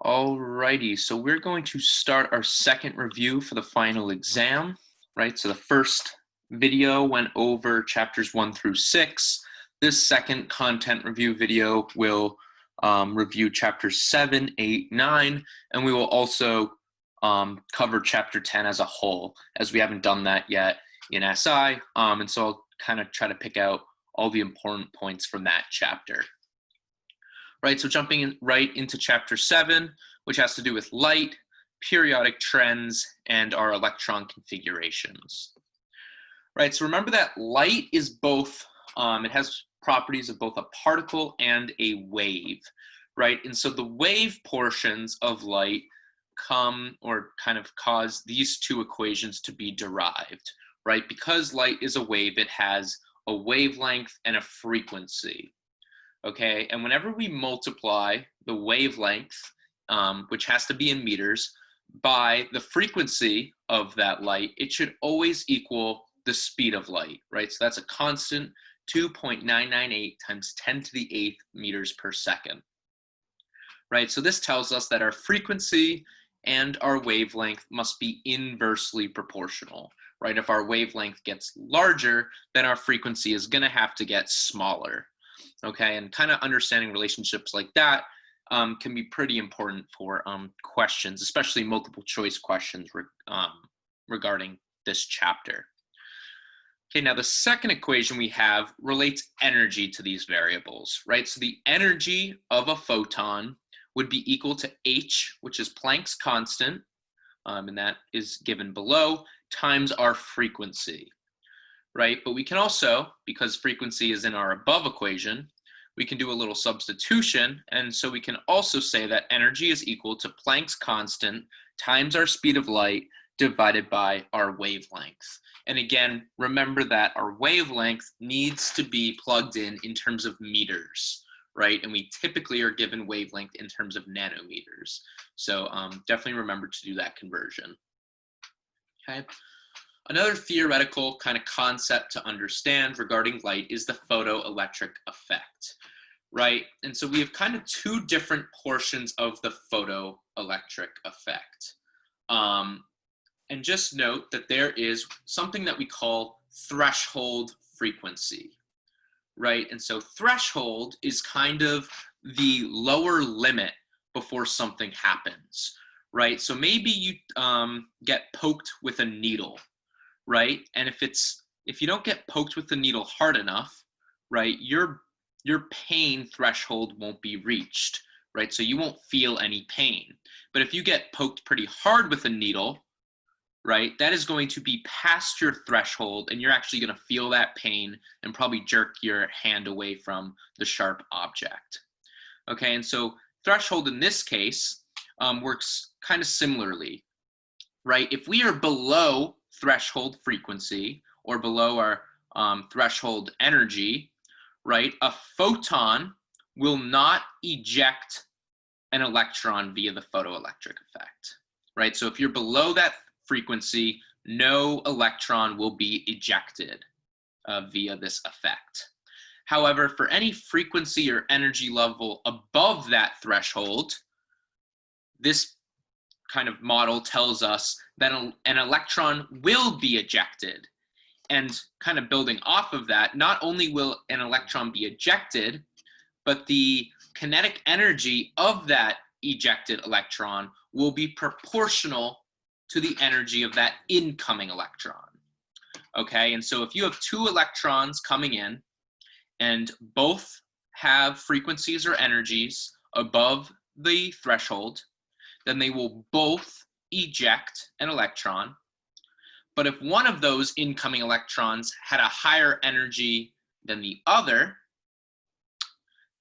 Alrighty, so we're going to start our second review for the final exam, right? So the first video went over chapters 1 through 6. This second content review video will review chapters 7, 8, 9, and we will also cover chapter 10 as a whole, as we haven't done that yet in SI. And so I'll kind of try to pick out all the important points from that chapter. Right, so jumping right into chapter 7, which has to do with light, periodic trends, and our electron configurations. Right, so remember that light is both, it has properties of both a particle and a wave, right? And so the wave portions of light come or kind of cause these two equations to be derived, right? Because light is a wave, it has a wavelength and a frequency. Okay, and whenever we multiply the wavelength, which has to be in meters, by the frequency of that light, it should always equal the speed of light, right? So that's a constant 2.998 times 10 to the 8th meters per second, right? So this tells us that our frequency and our wavelength must be inversely proportional, right? If our wavelength gets larger, then our frequency is going to have to get smaller. Okay, and kind of understanding relationships like that can be pretty important for questions, especially multiple choice questions regarding this chapter. Okay, now the second equation we have relates energy to these variables, right? So the energy of a photon would be equal to h, which is Planck's constant, and that is given below, times our frequency. Right? But we can also, because frequency is in our above equation, we can do a little substitution. And so we can also say that energy is equal to Planck's constant times our speed of light divided by our wavelength. And again, remember that our wavelength needs to be plugged in terms of meters, right? And we typically are given wavelength in terms of nanometers. So definitely remember to do that conversion. Okay. Another theoretical kind of concept to understand regarding light is the photoelectric effect, right? And so we have kind of two different portions of the photoelectric effect. And just note that there is something that we call threshold frequency, right? And so threshold is kind of the lower limit before something happens, right? So maybe you get poked with a needle, right? And if you don't get poked with the needle hard enough, right, your pain threshold won't be reached, right? So you won't feel any pain. But if you get poked pretty hard with a needle, right, that is going to be past your threshold, and you're actually going to feel that pain and probably jerk your hand away from the sharp object. Okay, and so threshold in this case works kind of similarly, right? If we are below threshold frequency or below our threshold energy, right, a photon will not eject an electron via the photoelectric effect, right? So if you're below that frequency, no electron will be ejected via this effect. However, for any frequency or energy level above that threshold, this kind of model tells us that an electron will be ejected. And kind of building off of that, not only will an electron be ejected, but the kinetic energy of that ejected electron will be proportional to the energy of that incoming electron. Okay, and so if you have two electrons coming in and both have frequencies or energies above the threshold, then they will both eject an electron. But if one of those incoming electrons had a higher energy than the other,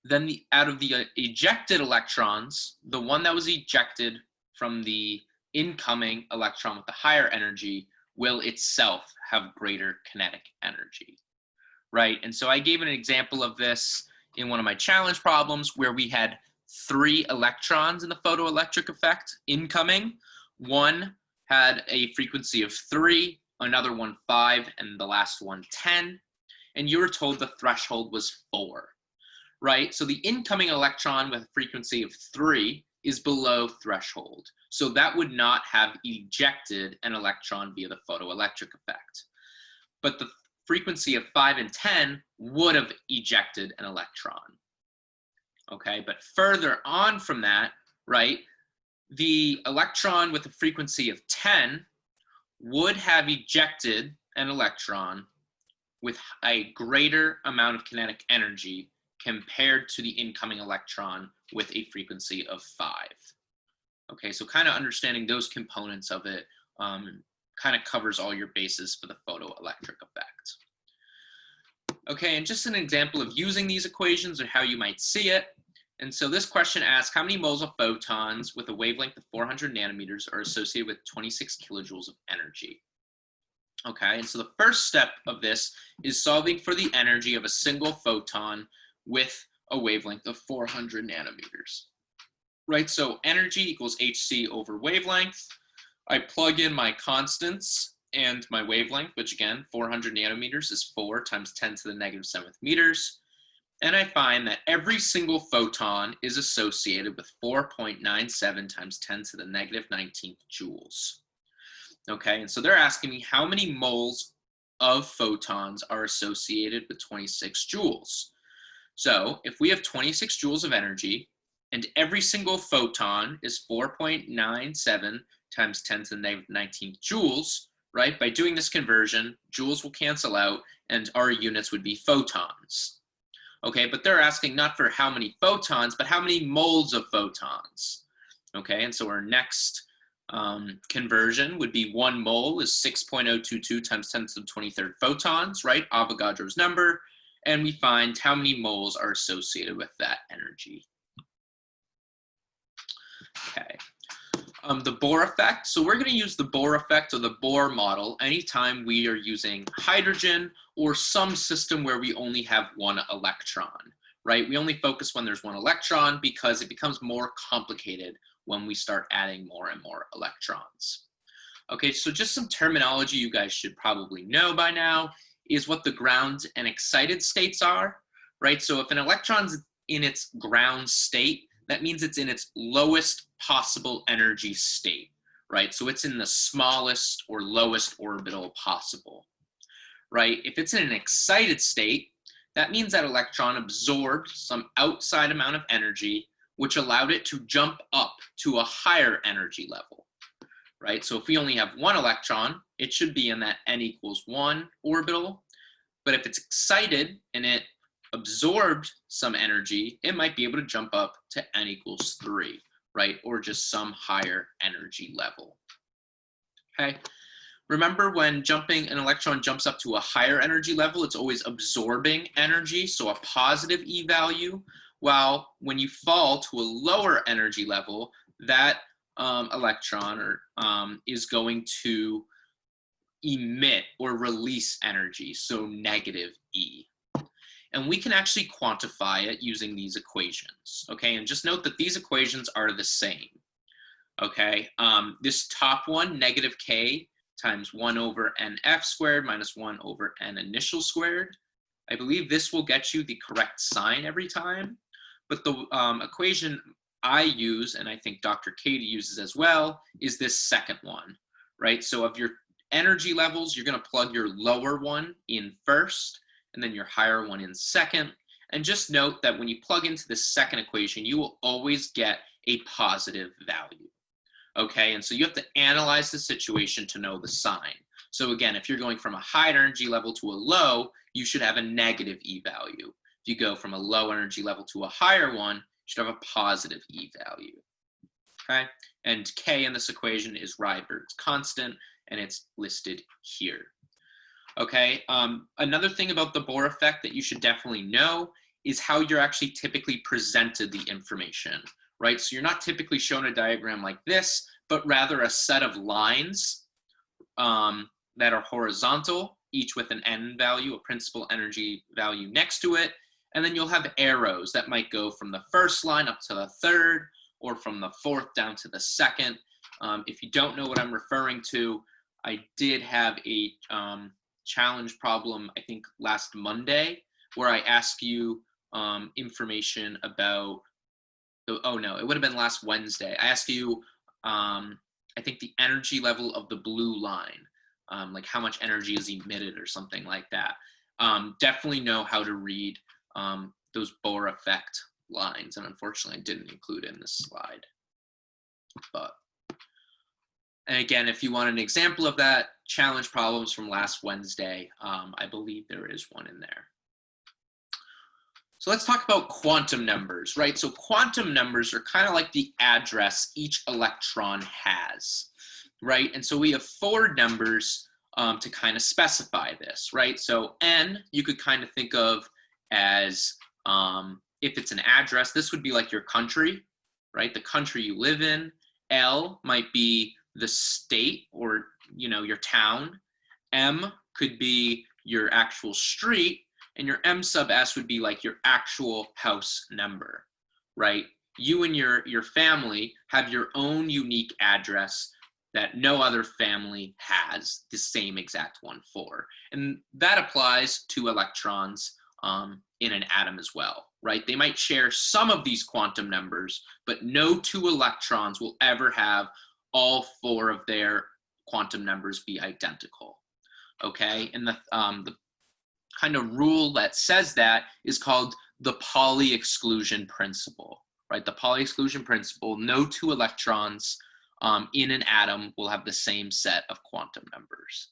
then out of the ejected electrons, the one that was ejected from the incoming electron with the higher energy will itself have greater kinetic energy, right? And so I gave an example of this in one of my challenge problems where we had 3 electrons in the photoelectric effect incoming. One had a frequency of 3, another one 5, and the last one 10. And you were told the threshold was 4, right? So the incoming electron with a frequency of 3 is below threshold. So that would not have ejected an electron via the photoelectric effect. But the frequency of 5 and 10 would have ejected an electron. Okay, but further on from that, right, the electron with a frequency of 10 would have ejected an electron with a greater amount of kinetic energy compared to the incoming electron with a frequency of 5. Okay, so kind of understanding those components of it kind of covers all your bases for the photoelectric effect. Okay, and just an example of using these equations or how you might see it. And so this question asks, how many moles of photons with a wavelength of 400 nanometers are associated with 26 kilojoules of energy? Okay, and so the first step of this is solving for the energy of a single photon with a wavelength of 400 nanometers. Right, so energy equals hc over wavelength. I plug in my constants and my wavelength, which again, 400 nanometers is 4 times 10 to the negative 7th meters. And I find that every single photon is associated with 4.97 times 10 to the negative 19th joules. Okay, and so they're asking me how many moles of photons are associated with 26 joules. So if we have 26 joules of energy, and every single photon is 4.97 times 10 to the negative 19th joules, right? By doing this conversion, joules will cancel out, and our units would be photons. Okay, but they're asking not for how many photons, but how many moles of photons. Okay, and so our next conversion would be 1 mole is 6.022 times 10 to the 23rd photons, right? Avogadro's number. And we find how many moles are associated with that energy. Okay. The Bohr effect. So we're going to use the Bohr effect or the Bohr model anytime we are using hydrogen or some system where we only have one electron, right? We only focus when there's one electron because it becomes more complicated when we start adding more and more electrons. Okay, so just some terminology you guys should probably know by now is what the ground and excited states are, right? So if an electron's in its ground state, that means it's in its lowest possible energy state, right? So it's in the smallest or lowest orbital possible, right? If it's in an excited state, that means that electron absorbed some outside amount of energy, which allowed it to jump up to a higher energy level, right? So if we only have one electron, it should be in that n equals 1 orbital. But if it's excited and it absorbed some energy, it might be able to jump up to n equals 3, right? Or just some higher energy level. Okay. Remember, when an electron jumps up to a higher energy level, it's always absorbing energy, so a positive E value, while when you fall to a lower energy level, that electron is going to emit or release energy, so negative E. And we can actually quantify it using these equations, okay? And just note that these equations are the same, okay? This top one, negative K times 1 over NF squared minus 1 over N initial squared. I believe this will get you the correct sign every time, but the equation I use, and I think Dr. Katie uses as well, is this second one, right? So of your energy levels, you're gonna plug your lower one in first, and then your higher one in second. And just note that when you plug into the second equation, you will always get a positive value. Okay, and so you have to analyze the situation to know the sign. So again, if you're going from a high energy level to a low, you should have a negative E value. If you go from a low energy level to a higher one, you should have a positive E value. Okay, and K in this equation is Rydberg's constant, and it's listed here. Okay, another thing about the Bohr effect that you should definitely know is how you're actually typically presented the information, right? So you're not typically shown a diagram like this, but rather a set of lines that are horizontal, each with an N value, a principal energy value next to it. And then you'll have arrows that might go from the first line up to the third, or from the fourth down to the second. If you don't know what I'm referring to, I did have a challenge problem, I think last Monday, where I asked you information about Oh no, it would have been last Wednesday. I asked you, I think the energy level of the blue line, like how much energy is emitted or something like that. Definitely know how to read those Bohr Effect lines, and unfortunately I didn't include it in this slide. But, and again, if you want an example of that, challenge problems from last Wednesday, I believe there is one in there. So let's talk about quantum numbers, right? So quantum numbers are kind of like the address each electron has, right? And so we have 4 numbers to kind of specify this, right? So N, you could kind of think of as, if it's an address, this would be like your country, right? The country you live in. L might be the state or, your town. M could be your actual street. And your M sub S would be like your actual house number, right? You and your family have your own unique address that no other family has the same exact one for. And that applies to electrons in an atom as well, right? They might share some of these quantum numbers, but no 2 electrons will ever have all 4 of their quantum numbers be identical, okay? And the kind of rule that says that is called the Pauli exclusion principle, right? The Pauli exclusion principle, no 2 electrons in an atom will have the same set of quantum numbers.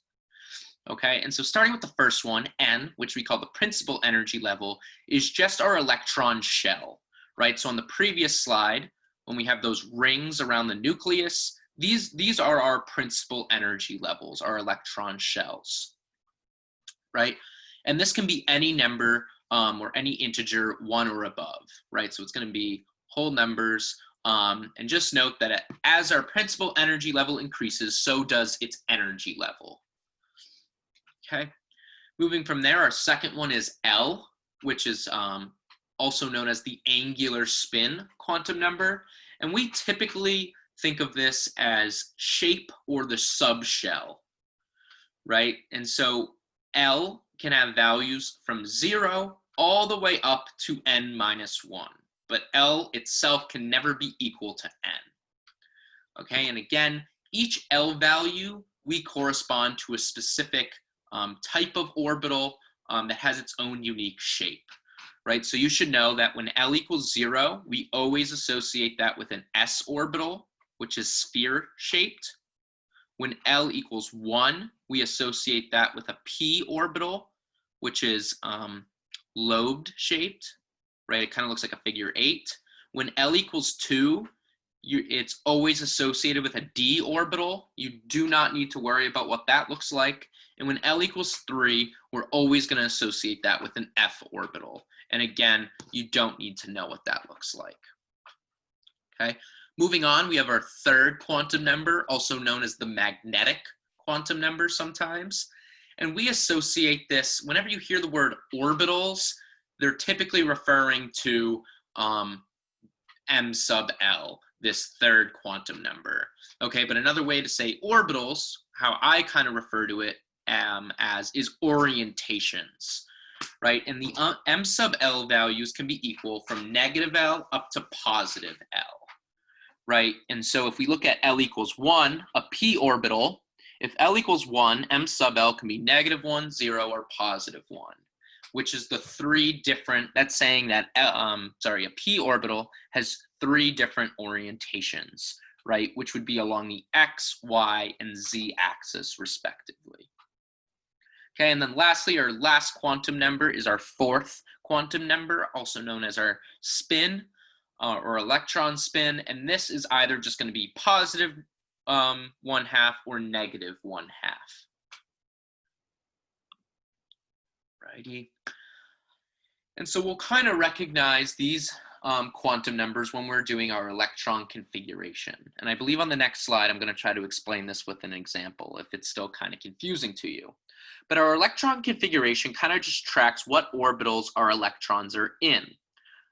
Okay, and so starting with the first one, N, which we call the principal energy level, is just our electron shell, right? So on the previous slide, when we have those rings around the nucleus, these are our principal energy levels, our electron shells, right? And this can be any number or any integer 1 or above, right? So it's going to be whole numbers. And just note that as our principal energy level increases, so does its energy level. Okay. Moving from there, our second one is L, which is also known as the angular spin quantum number. And we typically think of this as shape or the subshell, right? And so L can have values from 0 all the way up to n minus 1. But L itself can never be equal to n. Okay, and again, each L value, we correspond to a specific type of orbital that has its own unique shape, right? So you should know that when L equals 0, we always associate that with an s orbital, which is sphere-shaped. When L equals 1, we associate that with a p orbital, which is lobed shaped, right? It kind of looks like a figure 8. When L equals 2, it's always associated with a d orbital. You do not need to worry about what that looks like. And when L equals 3, we're always going to associate that with an f orbital. And again, you don't need to know what that looks like. Okay. Moving on, we have our third quantum number, also known as the magnetic quantum number sometimes. And we associate this, whenever you hear the word orbitals, they're typically referring to m sub L, this third quantum number. Okay, but another way to say orbitals, how I kind of refer to it as, is orientations, right? And the m sub L values can be equal from negative L up to positive L. Right, and so if we look at L equals 1, a p orbital, if L equals 1, m sub L can be negative 1, 0, or positive 1, which is the 3 different, that's saying that, a p orbital has 3 different orientations, right, which would be along the x, y, and z axis respectively. Okay, and then lastly, our last quantum number is our fourth quantum number, also known as our spin, or electron spin, and this is either just going to be positive 1/2 or negative 1/2. Righty. And so we'll kind of recognize these quantum numbers when we're doing our electron configuration. And I believe on the next slide, I'm going to try to explain this with an example if it's still kind of confusing to you. But our electron configuration kind of just tracks what orbitals our electrons are in.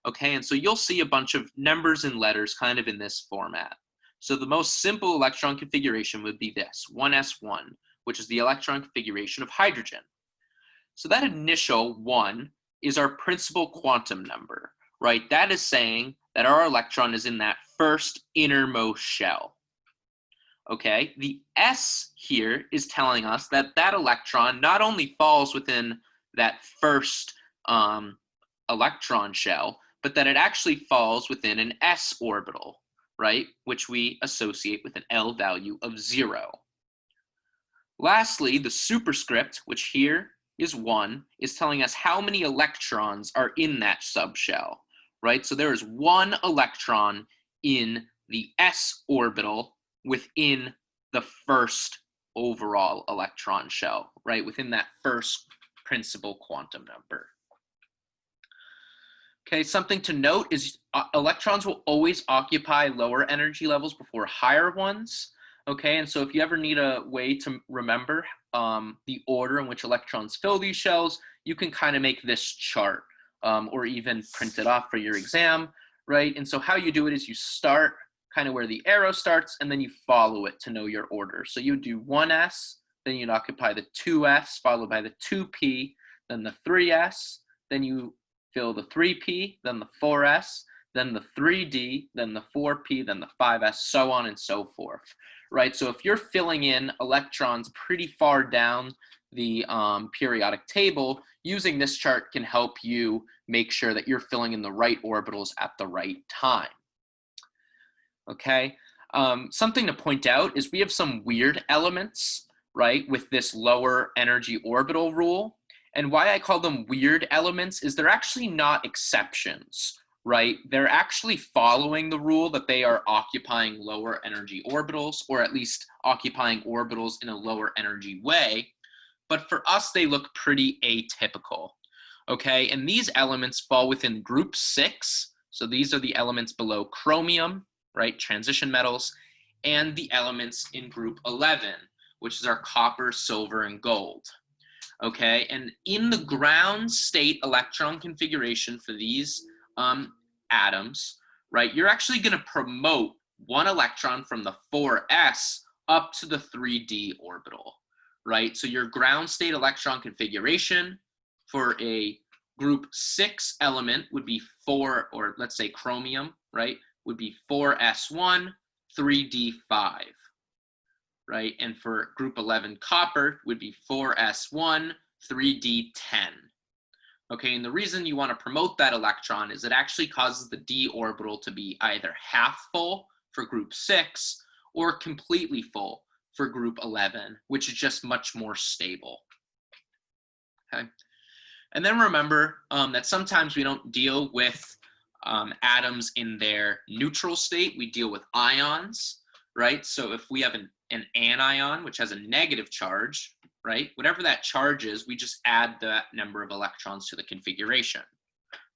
Okay, and so you'll see a bunch of numbers and letters kind of in this format. So the most simple electron configuration would be this, 1s1, which is the electron configuration of hydrogen. So that initial 1 is our principal quantum number, right? That is saying that our electron is in that first innermost shell. Okay, the S here is telling us that that electron not only falls within that first electron shell, but that it actually falls within an s orbital, right? Which we associate with an L value of 0. Lastly, the superscript, which here is 1, is telling us how many electrons are in that subshell, right? So there is 1 electron in the s orbital within the first overall electron shell, right? Within that first principal quantum number. Okay, something to note is electrons will always occupy lower energy levels before higher ones. Okay, and so if you ever need a way to remember the order in which electrons fill these shells, you can kind of make this chart or even print it off for your exam, right? And so how you do it is you start kind of where the arrow starts and then you follow it to know your order. So you do 1s, then you'd occupy the 2s, followed by the 2p, then the 3s, then you fill the 3p, then the 4s, then the 3d, then the 4p, then the 5s, so on and so forth, right? So if you're filling in electrons pretty far down the periodic table, using this chart can help you make sure that you're filling in the right orbitals at the right time. Okay, something to point out is we have some weird elements, right, with this lower energy orbital rule. And why I call them weird elements is they're actually not exceptions, right? They're actually following the rule that they are occupying lower energy orbitals, or at least occupying orbitals in a lower energy way. But for us, they look pretty atypical, okay? And these elements fall within group 6. So these are the elements below chromium, right, transition metals, and the elements in group 11, which is our copper, silver, and gold. Okay, and in the ground state electron configuration for these atoms, right, you're actually going to promote 1 electron from the 4s up to the 3d orbital, right? So your ground state electron configuration for a group 6 element would be 4, or let's say chromium, right, would be 4s1, 3d5. Right, and for group 11 copper would be 4s1, 3d10. Okay, and the reason you want to promote that electron is it actually causes the d orbital to be either half full for group 6 or completely full for group 11, which is just much more stable. Okay, and then remember that sometimes we don't deal with atoms in their neutral state, we deal with ions, right? So if we have an anion, which has a negative charge, right? Whatever that charge is, we just add that number of electrons to the configuration,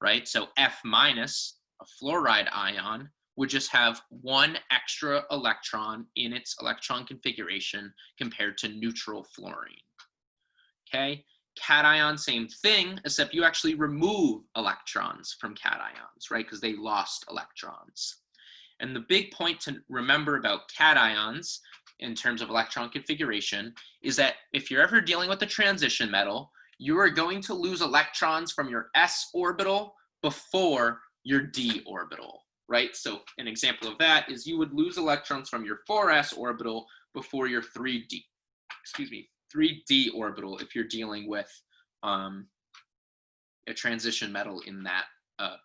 right? So F minus, a fluoride ion, would just have 1 extra electron in its electron configuration compared to neutral fluorine, okay? Cation, same thing, except you actually remove electrons from cations, right? Because they lost electrons. And the big point to remember about cations in terms of electron configuration is that if you're ever dealing with a transition metal, you are going to lose electrons from your s orbital before your d orbital, right? So an example of that is you would lose electrons from your 4s orbital before your 3d orbital if you're dealing with a transition metal in that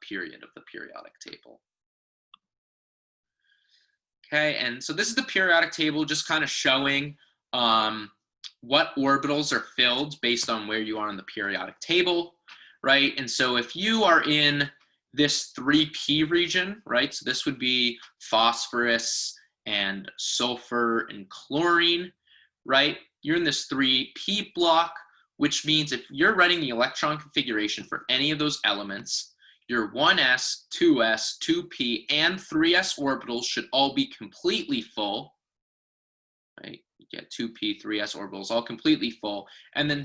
period of the periodic table. Okay, and so this is the periodic table just kind of showing what orbitals are filled based on where you are on the periodic table, right? And so if you are in this 3p region, right? So this would be phosphorus and sulfur and chlorine, right? You're in this 3p block, which means if you're running the electron configuration for any of those elements, your 1s, 2s, 2p, and 3s orbitals should all be completely full, right? You get 2p, 3s orbitals all completely full, and then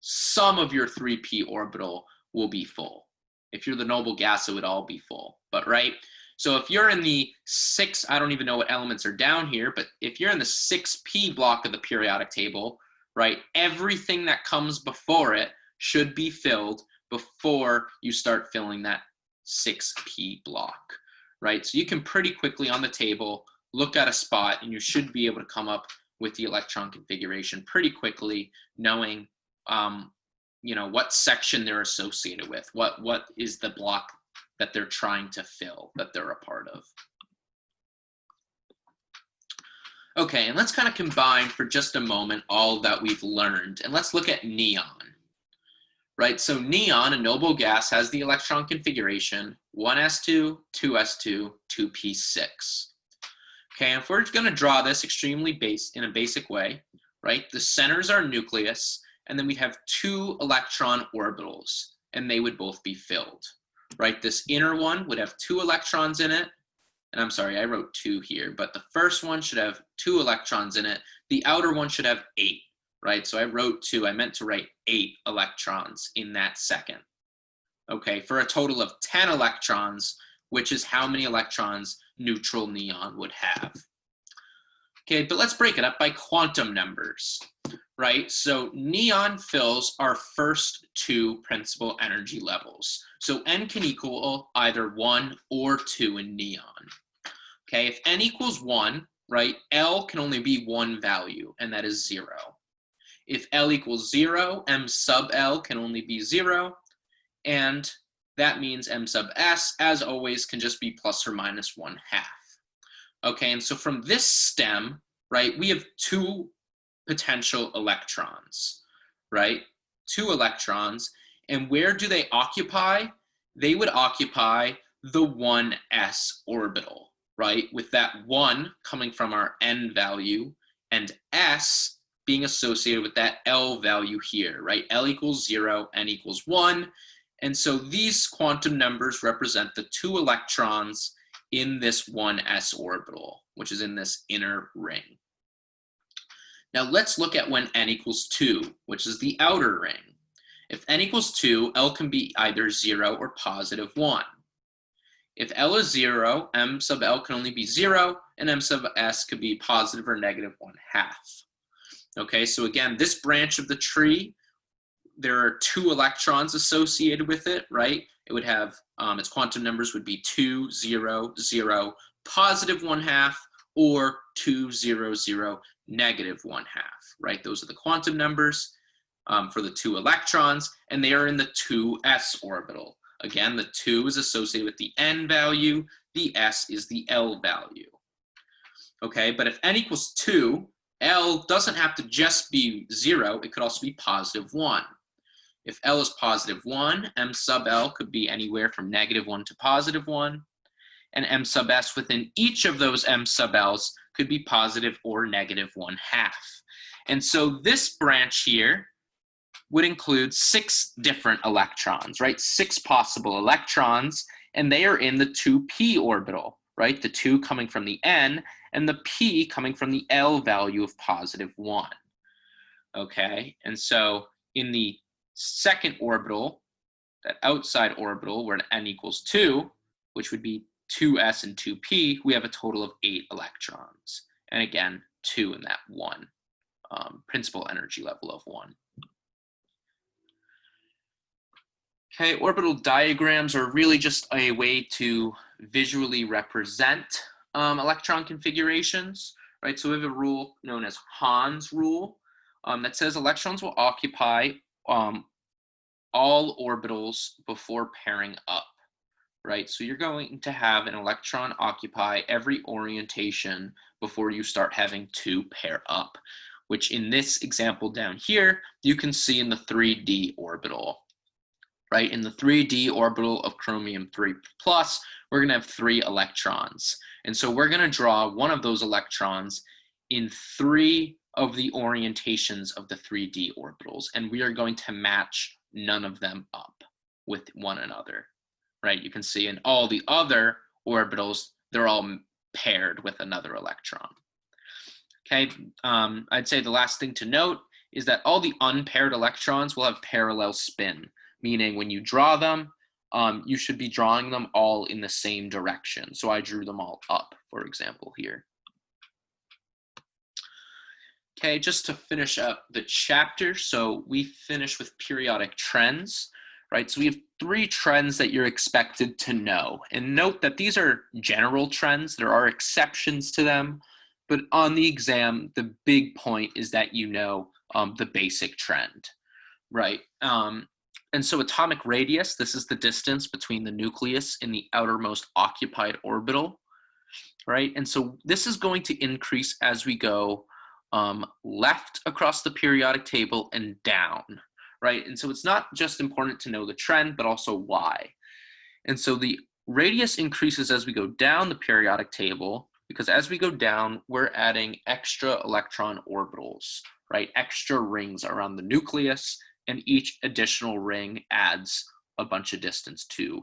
some of your 3p orbital will be full. If you're the noble gas, it would all be full, but right? So if you're in the 6, I don't even know what elements are down here, but if you're in the 6p block of the periodic table, right, everything that comes before it should be filled before you start filling that 6p block, right? So you can pretty quickly on the table look at a spot and you should be able to come up with the electron configuration pretty quickly, knowing what section they're associated with, what is the block that they're trying to fill, that they're a part of. Okay, and let's kind of combine for just a moment all that we've learned, and let's look at neon. Right, so neon, a noble gas, has the electron configuration 1s2, 2s2, 2p6. Okay, and if we're going to draw this extremely in a basic way, right, the centers are nucleus, and then we'd have 2 electron orbitals, and they would both be filled. Right, this inner one would have 2 electrons in it, and I'm sorry, I wrote 2 here, but the first one should have 2 electrons in it. The outer one should have 8. Right, so I wrote 2, I meant to write 8 electrons in that second. Okay, for a total of 10 electrons, which is how many electrons neutral neon would have. Okay, but let's break it up by quantum numbers, right? So neon fills our first 2 principal energy levels. So n can equal either 1 or 2 in neon. Okay, if n equals 1, right, L can only be one value, and that is 0. If L equals 0, M sub L can only be 0, and that means M sub S, as always, can just be plus or minus 1/2. Okay, and so from this stem, right, we have 2 potential electrons, right? 2 electrons, and where do they occupy? They would occupy the 1s orbital, right? With that 1 coming from our n value, and S being associated with that L value here, right? L equals 0, N equals 1. And so these quantum numbers represent the 2 electrons in this 1s orbital, which is in this inner ring. Now let's look at when n equals 2, which is the outer ring. If n equals 2, L can be either 0 or positive 1. If L is 0, M sub L can only be 0, and M sub S could be positive or negative 1/2. Okay, so again, this branch of the tree, there are 2 electrons associated with it, right? It would have, its quantum numbers would be 2, 0, 0, positive 1/2, or 2, 0, 0, negative 1/2, right? Those are the quantum numbers for the 2 electrons, and they are in the 2s orbital. Again, the 2 is associated with the n value, the s is the L value. Okay, but if n equals 2, L doesn't have to just be 0, it could also be positive 1. If L is positive 1, M sub L could be anywhere from negative 1 to positive 1, and M sub S within each of those M sub Ls could be positive or negative 1/2. And so this branch here would include 6 different electrons, right? 6 possible electrons, and they are in the 2p orbital, right? The 2 coming from the n, and the p coming from the L value of positive 1. Okay, and so in the second orbital, that outside orbital where n equals 2, which would be 2s and 2p, we have a total of 8 electrons. And again, 2 in that 1, principal energy level of 1. Okay, orbital diagrams are really just a way to visually represent electron configurations, right? So we have a rule known as Hahn's rule that says electrons will occupy all orbitals before pairing up, right? So you're going to have an electron occupy every orientation before you start having to pair up, which in this example down here, you can see in the 3d orbital. Right, in the 3d orbital of chromium 3+, we're going to have 3 electrons. And so we're going to draw one of those electrons in 3 of the orientations of the 3d orbitals, and we are going to match none of them up with one another. Right, you can see in all the other orbitals, they're all paired with another electron. Okay, I'd say the last thing to note is that all the unpaired electrons will have parallel spin, meaning when you draw them, you should be drawing them all in the same direction. So I drew them all up, for example, here. Okay, just to finish up the chapter, so we finished with periodic trends, right? So we have 3 trends that you're expected to know. And note that these are general trends. There are exceptions to them. But on the exam, the big point is that you know the basic trend, right? And so atomic radius, this is the distance between the nucleus and the outermost occupied orbital, right? And so this is going to increase as we go left across the periodic table and down, right? And so it's not just important to know the trend, but also why. And so the radius increases as we go down the periodic table, because as we go down, we're adding extra electron orbitals, right? Extra rings around the nucleus, and each additional ring adds a bunch of distance to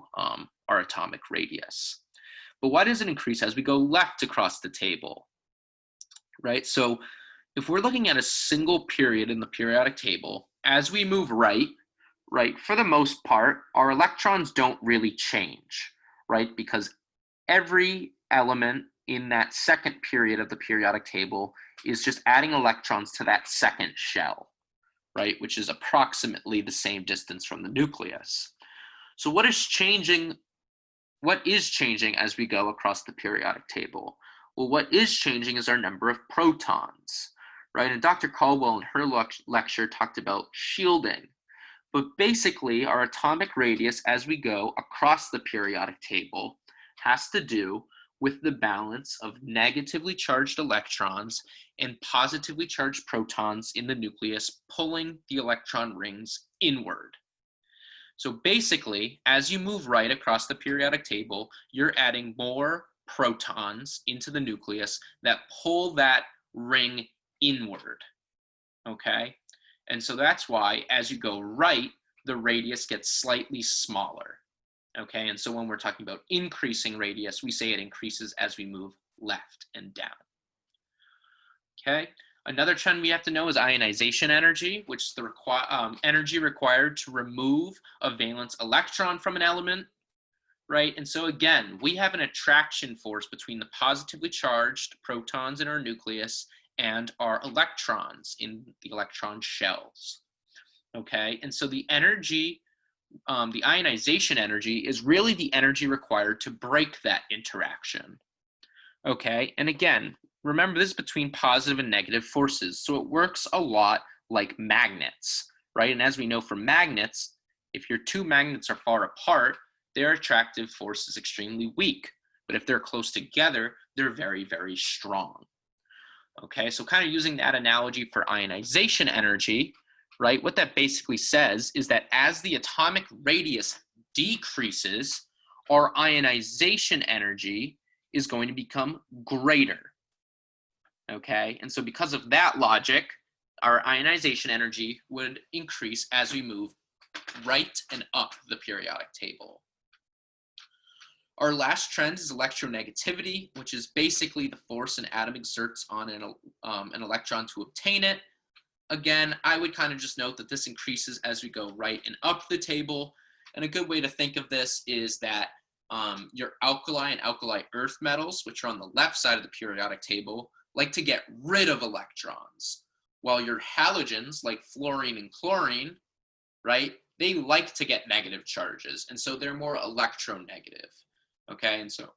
our atomic radius. But why does it increase as we go left across the table, right? So if we're looking at a single period in the periodic table, as we move right, for the most part, our electrons don't really change, right? Because every element in that second period of the periodic table is just adding electrons to that second shell, right? Which is approximately the same distance from the nucleus. So what is changing as we go across the periodic table? Well, what is changing is our number of protons, right? And Dr. Caldwell in her lecture talked about shielding. But basically, our atomic radius as we go across the periodic table has to do with the balance of negatively charged electrons and positively charged protons in the nucleus pulling the electron rings inward. So basically, as you move right across the periodic table, you're adding more protons into the nucleus that pull that ring inward, okay? And so that's why, as you go right, the radius gets slightly smaller, okay? And so when we're talking about increasing radius, we say it increases as we move left and down, okay? Another trend we have to know is ionization energy, which is the energy required to remove a valence electron from an element, right? And so again, we have an attraction force between the positively charged protons in our nucleus and our electrons in the electron shells, okay? And so the energy, the ionization energy is really the energy required to break that interaction, okay? And again, remember this is between positive and negative forces, so it works a lot like magnets, right? And as we know from magnets, if your 2 magnets are far apart, their attractive force is extremely weak. But if they're close together, they're very, very strong. Okay, so kind of using that analogy for ionization energy, right? What that basically says is that as the atomic radius decreases, our ionization energy is going to become greater. Okay, and so because of that logic, our ionization energy would increase as we move right and up the periodic table. Our last trend is electronegativity, which is basically the force an atom exerts on an electron to obtain it. Again, I would kind of just note that this increases as we go right and up the table. And a good way to think of this is that your alkali and alkali earth metals, which are on the left side of the periodic table, like to get rid of electrons, while your halogens, like fluorine and chlorine, right, they like to get negative charges, and so they're more electronegative. Okay, and so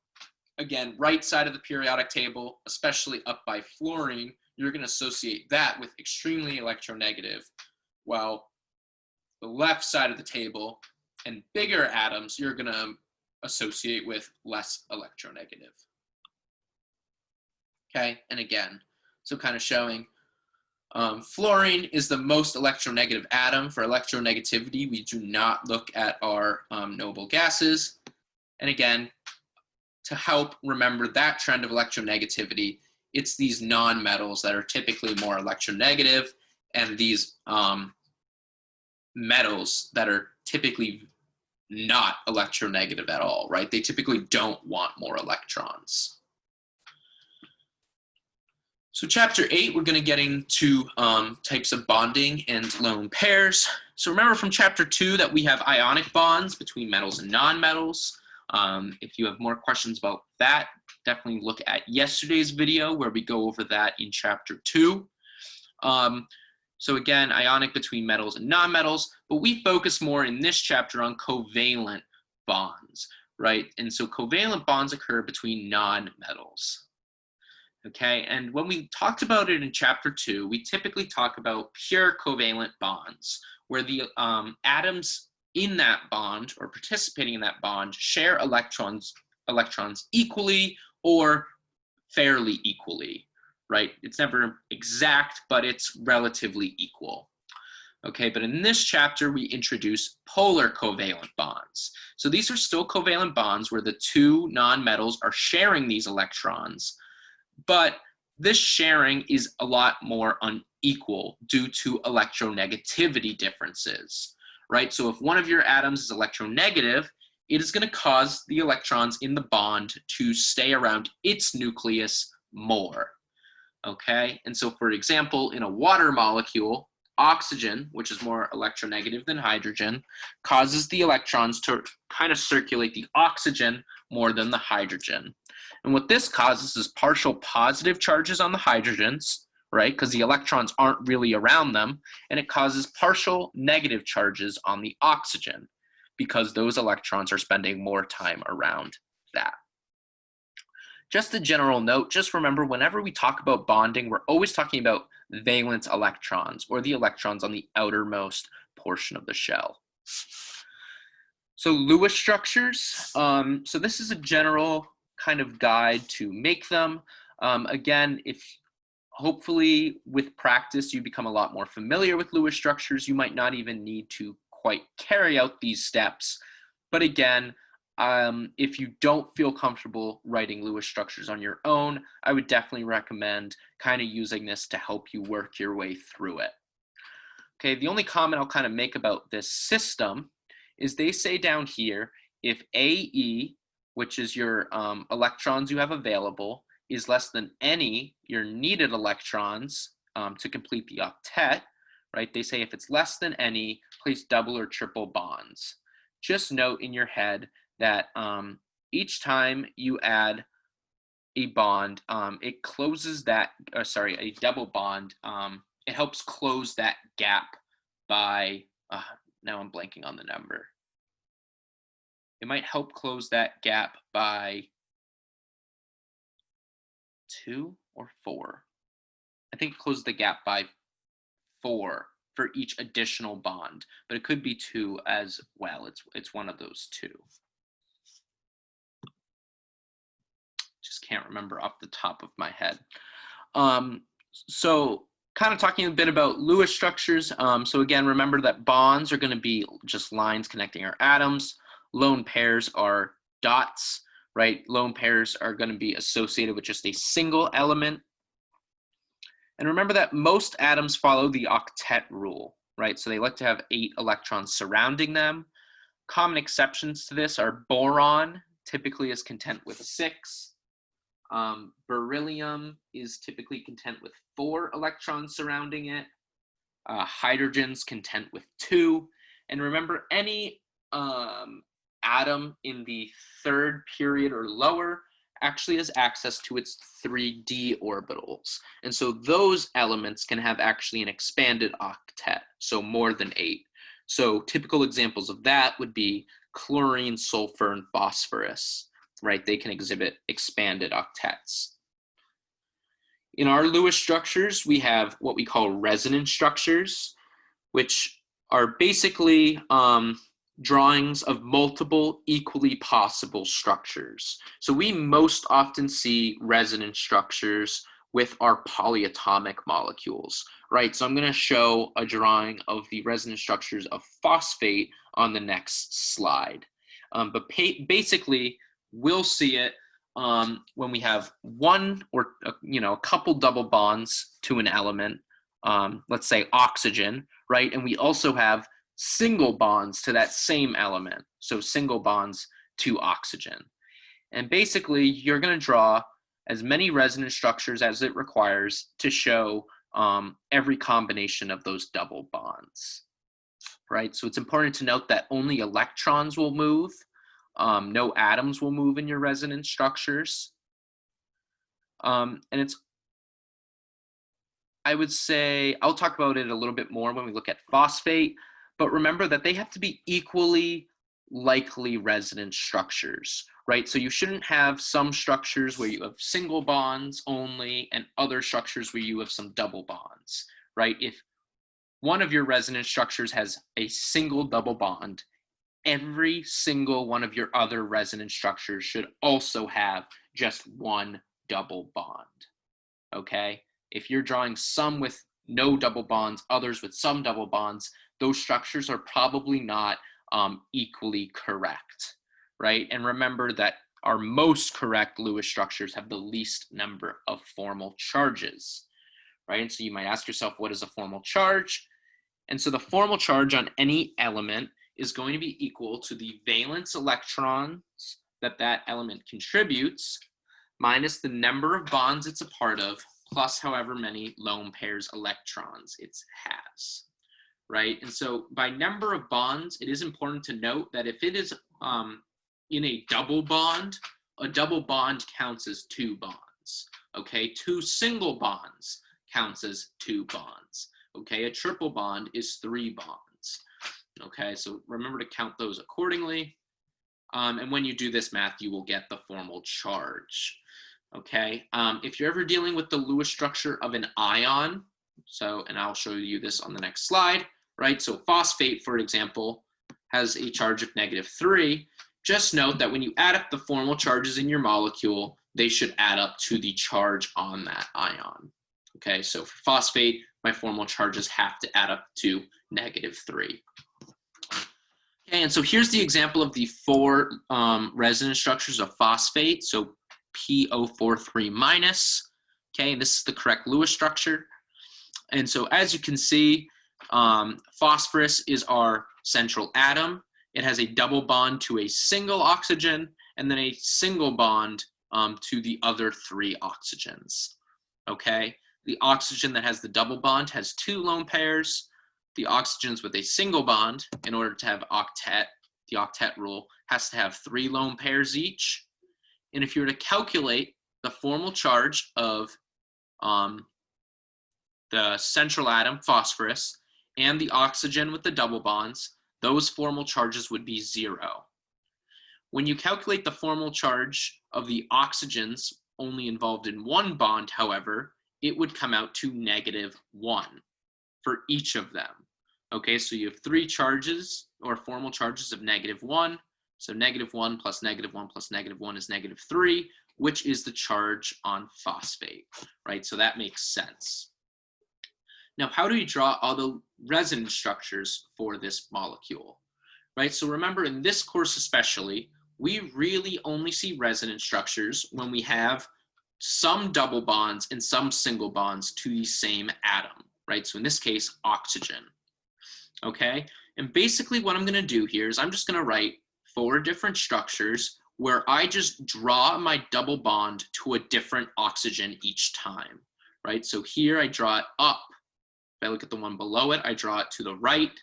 again, right side of the periodic table, especially up by fluorine, you're going to associate that with extremely electronegative, while the left side of the table and bigger atoms you're going to associate with less electronegative. Okay, and again, so kind of showing fluorine is the most electronegative atom. For electronegativity, we do not look at our noble gases. And again, to help remember that trend of electronegativity, it's these nonmetals that are typically more electronegative, and these metals that are typically not electronegative at all, right? They typically don't want more electrons. So chapter 8, we're going to get into types of bonding and lone pairs. So remember from chapter 2 that we have ionic bonds between metals and nonmetals. If you have more questions about that, definitely look at yesterday's video where we go over that in chapter 2. So again, ionic between metals and nonmetals, but we focus more in this chapter on covalent bonds, right? And so covalent bonds occur between nonmetals. Okay, and when we talked about it in chapter 2, we typically talk about pure covalent bonds, where the atoms in that bond or participating in that bond share electrons equally or fairly equally, right? It's never exact, but it's relatively equal. Okay, but in this chapter, we introduce polar covalent bonds. So these are still covalent bonds where the two nonmetals are sharing these electrons, but this sharing is a lot more unequal due to electronegativity differences, right? So if one of your atoms is electronegative, it is going to cause the electrons in the bond to stay around its nucleus more, okay? And so for example, in a water molecule, oxygen, which is more electronegative than hydrogen, causes the electrons to kind of circulate the oxygen more than the hydrogen. And what this causes is partial positive charges on the hydrogens, right? Because the electrons aren't really around them. And it causes partial negative charges on the oxygen because those electrons are spending more time around that. Just a general note, just remember whenever we talk about bonding, we're always talking about valence electrons or the electrons on the outermost portion of the shell. So Lewis structures, so this is a general kind of guide to make them. Again, if hopefully with practice you become a lot more familiar with Lewis structures, you might not even need to quite carry out these steps. But again, if you don't feel comfortable writing Lewis structures on your own, I would definitely recommend kind of using this to help you work your way through it. Okay, the only comment I'll kind of make about this system is they say down here, if AE, which is your electrons you have available, is less than any, your needed electrons to complete the octet, right? They say if it's less than any, place double or triple bonds. Just note in your head that each time you add a bond, it closes that, a double bond, it helps close that gap by, now I'm blanking on the number. It might help close that gap by 2 or 4. I think it closes the gap by 4 for each additional bond, but it could be 2 as well. It's one of those 2. Just can't remember off the top of my head. So kind of talking a bit about Lewis structures. So again, remember that bonds are going to be just lines connecting our atoms. Lone pairs are dots, right? Lone pairs are going to be associated with just a single element. And remember that most atoms follow the octet rule, right? So they like to have 8 electrons surrounding them. Common exceptions to this are boron, typically is content with 6. Beryllium is typically content with 4 electrons surrounding it. Hydrogen's content with 2. And remember, any atom in the 3rd period or lower actually has access to its 3d orbitals. And so those elements can have actually an expanded octet, so more than 8. So typical examples of that would be chlorine, sulfur, and phosphorus, right? They can exhibit expanded octets. In our Lewis structures, we have what we call resonance structures, which are basically drawings of multiple equally possible structures. So we most often see resonance structures with our polyatomic molecules, right? So I'm going to show a drawing of the resonance structures of phosphate on the next slide. But basically, we'll see it when we have one or a couple double bonds to an element, let's say oxygen, right? And we also have single bonds to that same element, so single bonds to oxygen. And basically, you're going to draw as many resonance structures as it requires to show every combination of those double bonds, right? So it's important to note that only electrons will move. No atoms will move in your resonance structures. And it's I would say, I'll talk about it a little bit more when we look at phosphate, but remember that they have to be equally likely resonance structures, right? So you shouldn't have some structures where you have single bonds only and other structures where you have some double bonds, right? If one of your resonance structures has a single double bond, every single one of your other resonance structures should also have just one double bond, okay? If you're drawing some with no double bonds, others with some double bonds, those structures are probably not equally correct, right? And remember that our most correct Lewis structures have the least number of formal charges, right? And so you might ask yourself, what is a formal charge? And so the formal charge on any element is going to be equal to the valence electrons that that element contributes minus the number of bonds it's a part of plus however many lone pairs electrons it has, right? And so by number of bonds, it is important to note that if it is in a double bond counts as 2 bonds, okay? 2 single bonds counts as 2 bonds, okay? A triple bond is 3 bonds, okay? So remember to count those accordingly. And when you do this math, you will get the formal charge, okay? If you're ever dealing with the Lewis structure of an ion, and I'll show you this on the next slide, right? So phosphate, for example, has a charge of -3. Just note that when you add up the formal charges in your molecule, they should add up to the charge on that ion, okay? So for phosphate, my formal charges have to add up to -3. Okay, and so here's the example of the 4 resonance structures of phosphate. So PO43 minus, okay, and this is the correct Lewis structure. And so as you can see, phosphorus is our central atom. It has a double bond to a single oxygen and then a single bond to the other 3 oxygens, okay? The oxygen that has the double bond has 2 lone pairs. The oxygens with a single bond, in order to have octet, the octet rule, has to have 3 lone pairs each. And if you were to calculate the formal charge of the central atom, phosphorus, and the oxygen with the double bonds, those formal charges would be 0. When you calculate the formal charge of the oxygens only involved in 1 bond, however, it would come out to -1 for each of them. Okay, so you have 3 charges or formal charges of -1. So -1 plus -1 plus -1 is -3, which is the charge on phosphate, right? So that makes sense. Now, how do we draw all the resonance structures for this molecule, right? So remember, in this course especially, we really only see resonance structures when we have some double bonds and some single bonds to the same atom, right? So in this case, oxygen, okay? And basically what I'm gonna do here is I'm just gonna write 4 different structures where I just draw my double bond to a different oxygen each time, right? So here I draw it up. If I look at the one below it, I draw it to the right.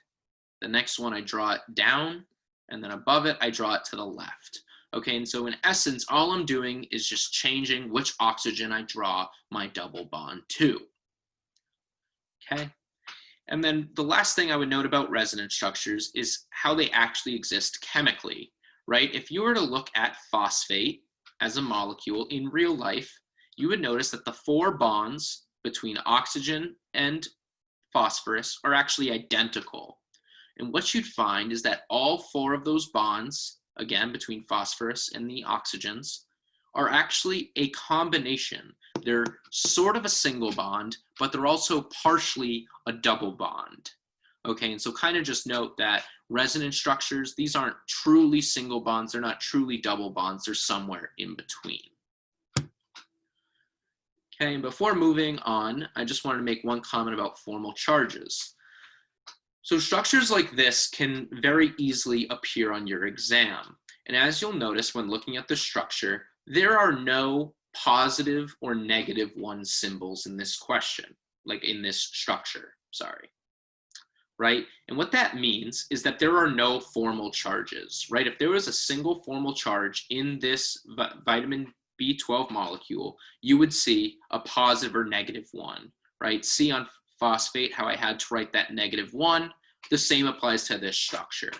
The next one, I draw it down. And then above it, I draw it to the left. Okay, and so in essence, all I'm doing is just changing which oxygen I draw my double bond to. Okay, and then the last thing I would note about resonance structures is how they actually exist chemically, right? If you were to look at phosphate as a molecule in real life, you would notice that the 4 bonds between oxygen and phosphorus are actually identical. And what you'd find is that all 4 of those bonds, again, between phosphorus and the oxygens, are actually a combination. They're sort of a single bond, but they're also partially a double bond. Okay, and so kind of just note that resonance structures, these aren't truly single bonds, they're not truly double bonds, they're somewhere in between. Okay, and before moving on, I just wanted to make one comment about formal charges. So structures like this can very easily appear on your exam. And as you'll notice when looking at the structure, there are no positive or -1 symbols in this question, like in this structure, sorry, right? And what that means is that there are no formal charges, right? If there was a single formal charge in this vitamin B12 molecule, you would see a positive or -1, right? See on phosphate how I had to write that -1. The same applies to this structure.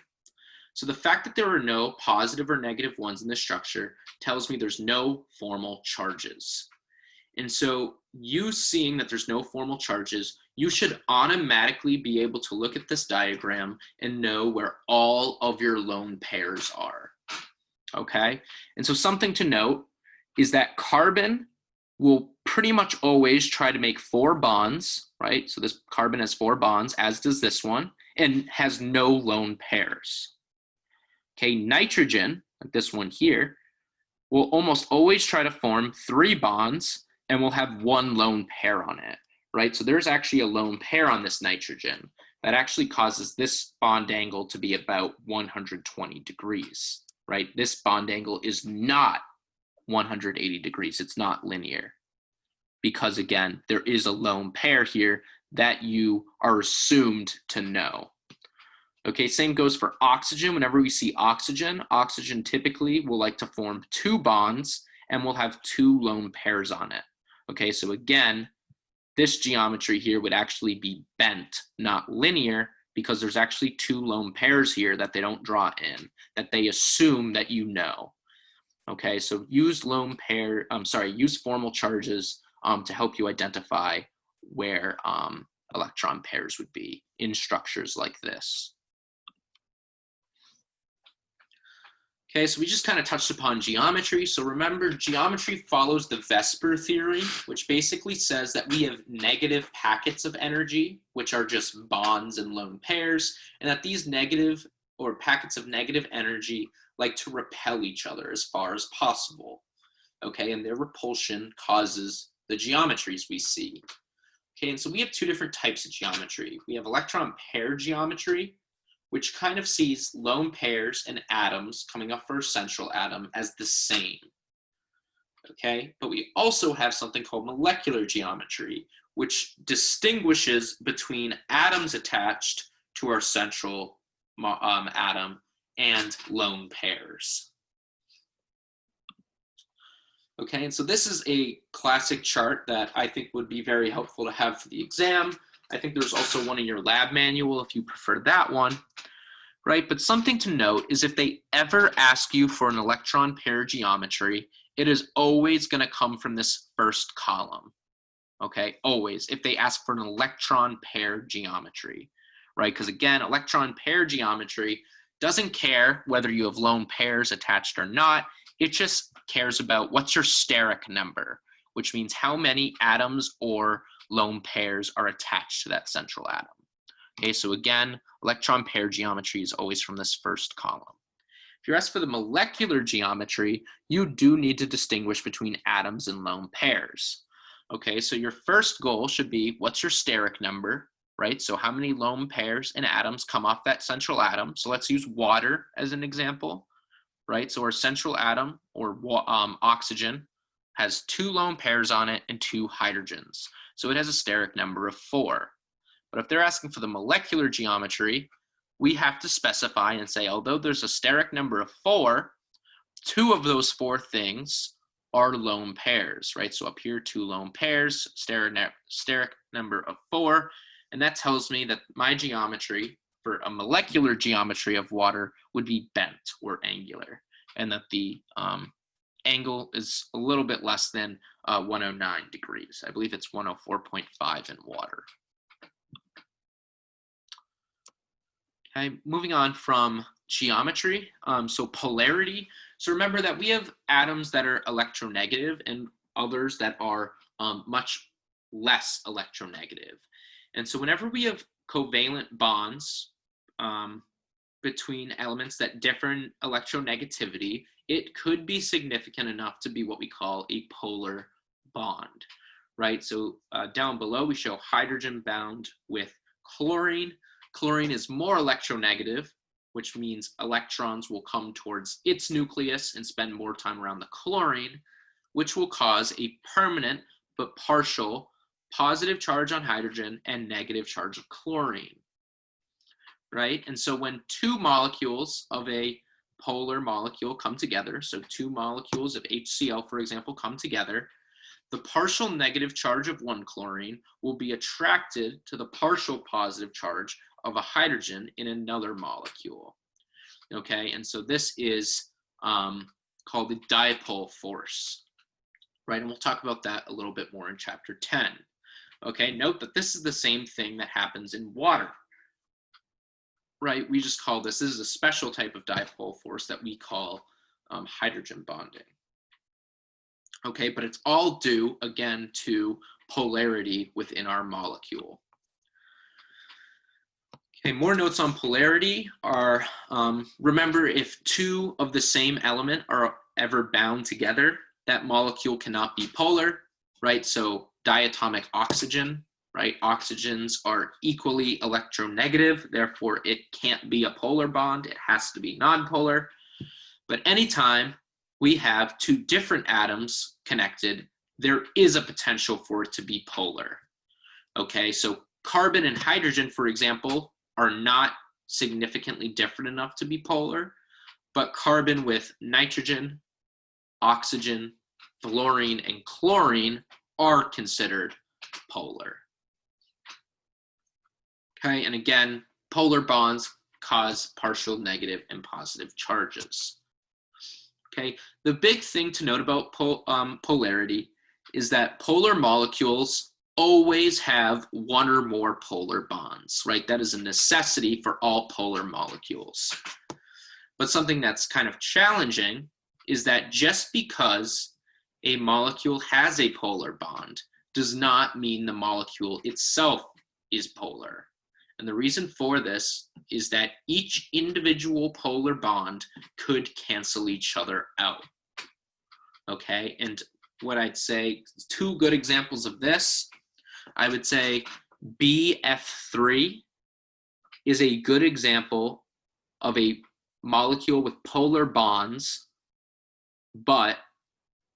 So the fact that there are no positive or negative ones in this structure tells me there's no formal charges. And so you seeing that there's no formal charges, you should automatically be able to look at this diagram and know where all of your lone pairs are, okay? And so something to note is that carbon will pretty much always try to make 4 bonds, right? So this carbon has 4 bonds, as does this one, and has no lone pairs. Okay, nitrogen, like this one here, will almost always try to form 3 bonds and will have 1 lone pair on it, right? So there's actually a lone pair on this nitrogen that actually causes this bond angle to be about 120 degrees, right? This bond angle is not 180 degrees. It's not linear because, again, there is a lone pair here that you are assumed to know. Okay, same goes for oxygen. Whenever we see oxygen, oxygen typically will like to form 2 bonds and will have 2 lone pairs on it. Okay, so again, this geometry here would actually be bent, not linear, because there's actually 2 lone pairs here that they don't draw in, that they assume that you know. Okay, so use use formal charges to help you identify where electron pairs would be in structures like this. Okay, so we just kind of touched upon geometry. So remember, geometry follows the Vesper theory, which basically says that we have negative packets of energy, which are just bonds and lone pairs, and that these negative or packets of negative energy like to repel each other as far as possible. Okay, and their repulsion causes the geometries we see. Okay, and so we have 2 different types of geometry. We have electron pair geometry, which kind of sees lone pairs and atoms coming up for a central atom as the same. Okay, but we also have something called molecular geometry, which distinguishes between atoms attached to our central atom and lone pairs. Okay, and so this is a classic chart that I think would be very helpful to have for the exam. I think there's also one in your lab manual if you prefer that one, right? But something to note is if they ever ask you for an electron pair geometry, it is always going to come from this first column, okay? Always, if they ask for an electron pair geometry, right? Because again, electron pair geometry doesn't care whether you have lone pairs attached or not. It just cares about what's your steric number, which means how many atoms or lone pairs are attached to that central atom. Okay, so again, electron pair geometry is always from this first column. If you're asked for the molecular geometry, you do need to distinguish between atoms and lone pairs. Okay, so your first goal should be what's your steric number, right? So how many lone pairs and atoms come off that central atom? So let's use water as an example, right? So our central atom, or oxygen, has 2 lone pairs on it and 2 hydrogens. So it has a steric number of 4. But if they're asking for the molecular geometry, we have to specify and say, although there's a steric number of 4, 2 of those 4 things are lone pairs, right? So up here, 2 lone pairs, steric number of 4, and that tells me that my geometry for a molecular geometry of water would be bent or angular, and that the angle is a little bit less than 109 degrees. I believe it's 104.5 in water. Okay, moving on from geometry, so polarity. So remember that we have atoms that are electronegative and others that are much less electronegative. And so whenever we have covalent bonds between elements that differ in electronegativity, it could be significant enough to be what we call a polar bond, right? So down below, we show hydrogen bound with chlorine. Chlorine is more electronegative, which means electrons will come towards its nucleus and spend more time around the chlorine, which will cause a permanent but partial positive charge on hydrogen and negative charge of chlorine, right? And so when 2 molecules of a polar molecule come together, so 2 molecules of HCl, for example, come together, the partial negative charge of one chlorine will be attracted to the partial positive charge of a hydrogen in another molecule. Okay, and so this is called the dipole force, right? And we'll talk about that a little bit more in chapter 10. Okay, note that this is the same thing that happens in water, right? We just call this is a special type of dipole force that we call hydrogen bonding. Okay, but it's all due, again, to polarity within our molecule. Okay, more notes on polarity are, remember, if two of the same element are ever bound together, that molecule cannot be polar, right? So diatomic oxygen, right? Oxygens are equally electronegative, therefore it can't be a polar bond, it has to be nonpolar. But anytime we have two different atoms connected, there is a potential for it to be polar. Okay, so carbon and hydrogen, for example, are not significantly different enough to be polar, but carbon with nitrogen, oxygen, fluorine, and chlorine are considered polar. Okay, and again, polar bonds cause partial negative and positive charges. Okay, the big thing to note about polarity is that polar molecules always have one or more polar bonds, right? That is a necessity for all polar molecules. But something that's kind of challenging is that just because a molecule has a polar bond does not mean the molecule itself is polar. And the reason for this is that each individual polar bond could cancel each other out. Okay, and what I'd say, two good examples of this, I would say BF3 is a good example of a molecule with polar bonds, but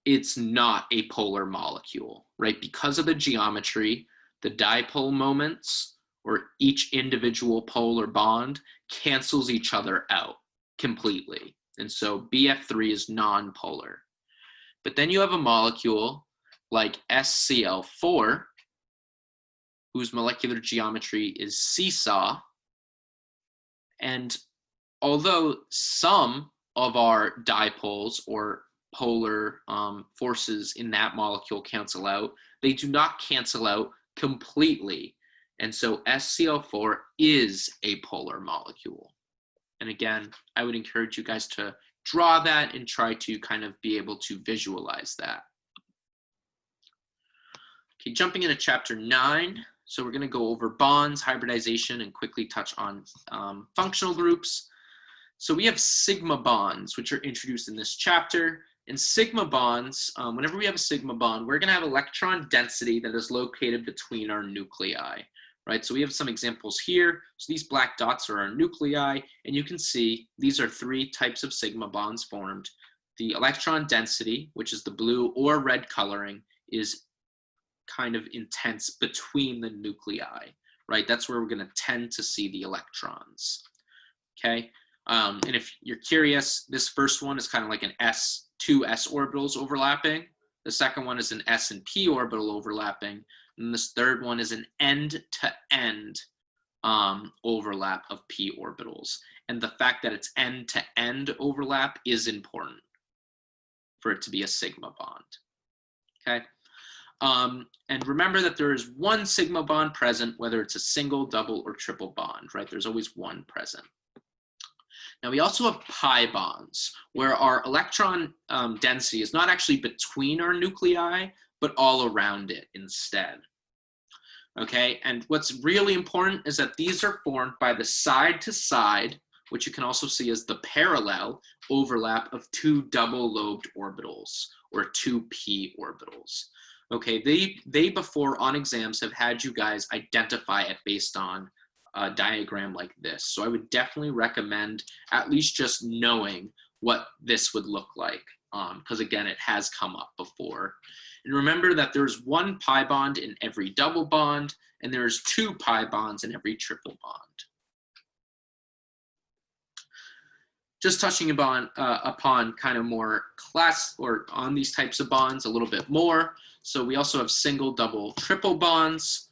it's not a polar molecule, right? Because of the geometry, the dipole moments, or each individual polar bond cancels each other out completely. And so BF3 is non-polar. But then you have a molecule like SCl4, whose molecular geometry is seesaw. And although some of our dipoles or polar forces in that molecule cancel out, they do not cancel out completely. And so SCl4 is a polar molecule. And again, I would encourage you guys to draw that and try to kind of be able to visualize that. Okay, jumping into chapter 9. So we're going to go over bonds, hybridization, and quickly touch on functional groups. So we have sigma bonds, which are introduced in this chapter. And sigma bonds, whenever we have a sigma bond, we're going to have electron density that is located between our nuclei, right? So we have some examples here. So these black dots are our nuclei, and you can see these are three types of sigma bonds formed. The electron density, which is the blue or red coloring, is kind of intense between the nuclei, right? That's where we're going to tend to see the electrons, okay? And if you're curious, this first one is kind of like an two s orbitals overlapping. The second one is an s and p orbital overlapping. And this third one is an end-to-end overlap of p orbitals. And the fact that it's end-to-end overlap is important for it to be a sigma bond, okay? And remember that there is one sigma bond present, whether it's a single, double, or triple bond, right? There's always one present. Now we also have pi bonds, where our electron density is not actually between our nuclei, but all around it instead. Okay, and what's really important is that these are formed by the side-to-side, which you can also see as the parallel overlap of two double-lobed orbitals, or two p orbitals. Okay, they before on exams have had you guys identify it based on a diagram like this. So I would definitely recommend at least just knowing what this would look like, because again, it has come up before. And remember that there's one pi bond in every double bond, and there's two pi bonds in every triple bond. just touching upon kind of more class or on these types of bonds a little bit more. So we also have single, double, triple bonds,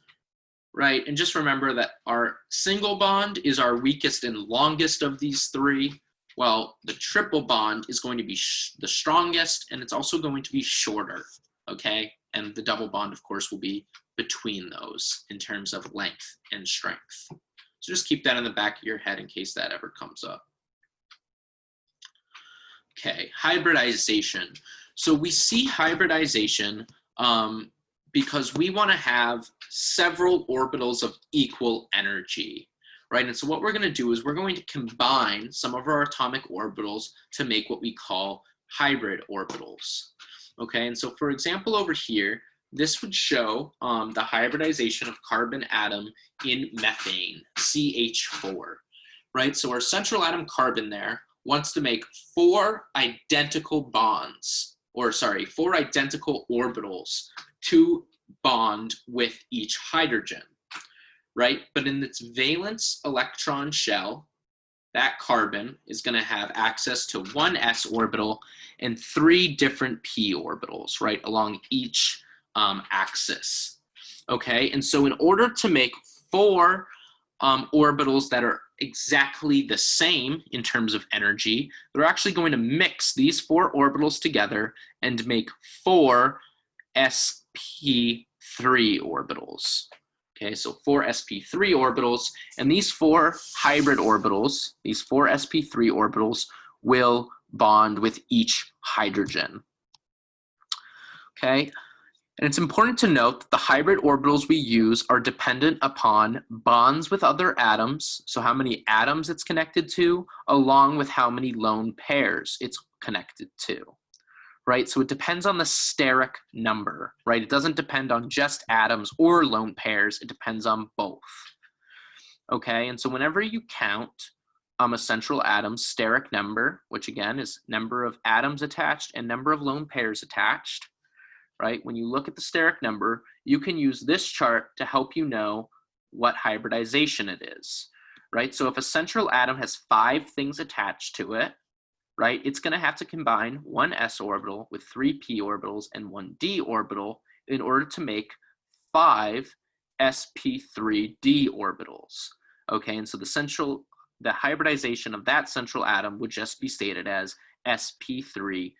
right? And just remember that our single bond is our weakest and longest of these three, while the triple bond is going to be the strongest, and it's also going to be shorter, okay? And the double bond, of course, will be between those in terms of length and strength. So just keep that in the back of your head in case that ever comes up. Okay, hybridization. So we see hybridization because we want to have several orbitals of equal energy, right? And so what we're going to do is we're going to combine some of our atomic orbitals to make what we call hybrid orbitals. Okay, and so for example over here, this would show the hybridization of carbon atom in methane, CH4, right? So our central atom carbon there wants to make four identical orbitals to bond with each hydrogen, right? But in its valence electron shell, that carbon is going to have access to one s orbital and three different p orbitals, right, along each axis. Okay, and so in order to make four orbitals that are exactly the same in terms of energy, they're actually going to mix these four orbitals together and make four sp3 orbitals. Okay, so four sp3 orbitals, and these four hybrid orbitals, these four sp3 orbitals will bond with each hydrogen. Okay, and it's important to note that the hybrid orbitals we use are dependent upon bonds with other atoms, so how many atoms it's connected to, along with how many lone pairs it's connected to, right? So it depends on the steric number, right? It doesn't depend on just atoms or lone pairs, it depends on both. Okay, and so whenever you count a central atom's steric number, which again is number of atoms attached and number of lone pairs attached, right? When you look at the steric number, you can use this chart to help you know what hybridization it is, right? So if a central atom has 5 things attached to it, right, it's going to have to combine one s orbital with 3 p orbitals and 1 d orbital in order to make 5 sp3d orbitals. Okay, and so the hybridization of that central atom would just be stated as sp3d.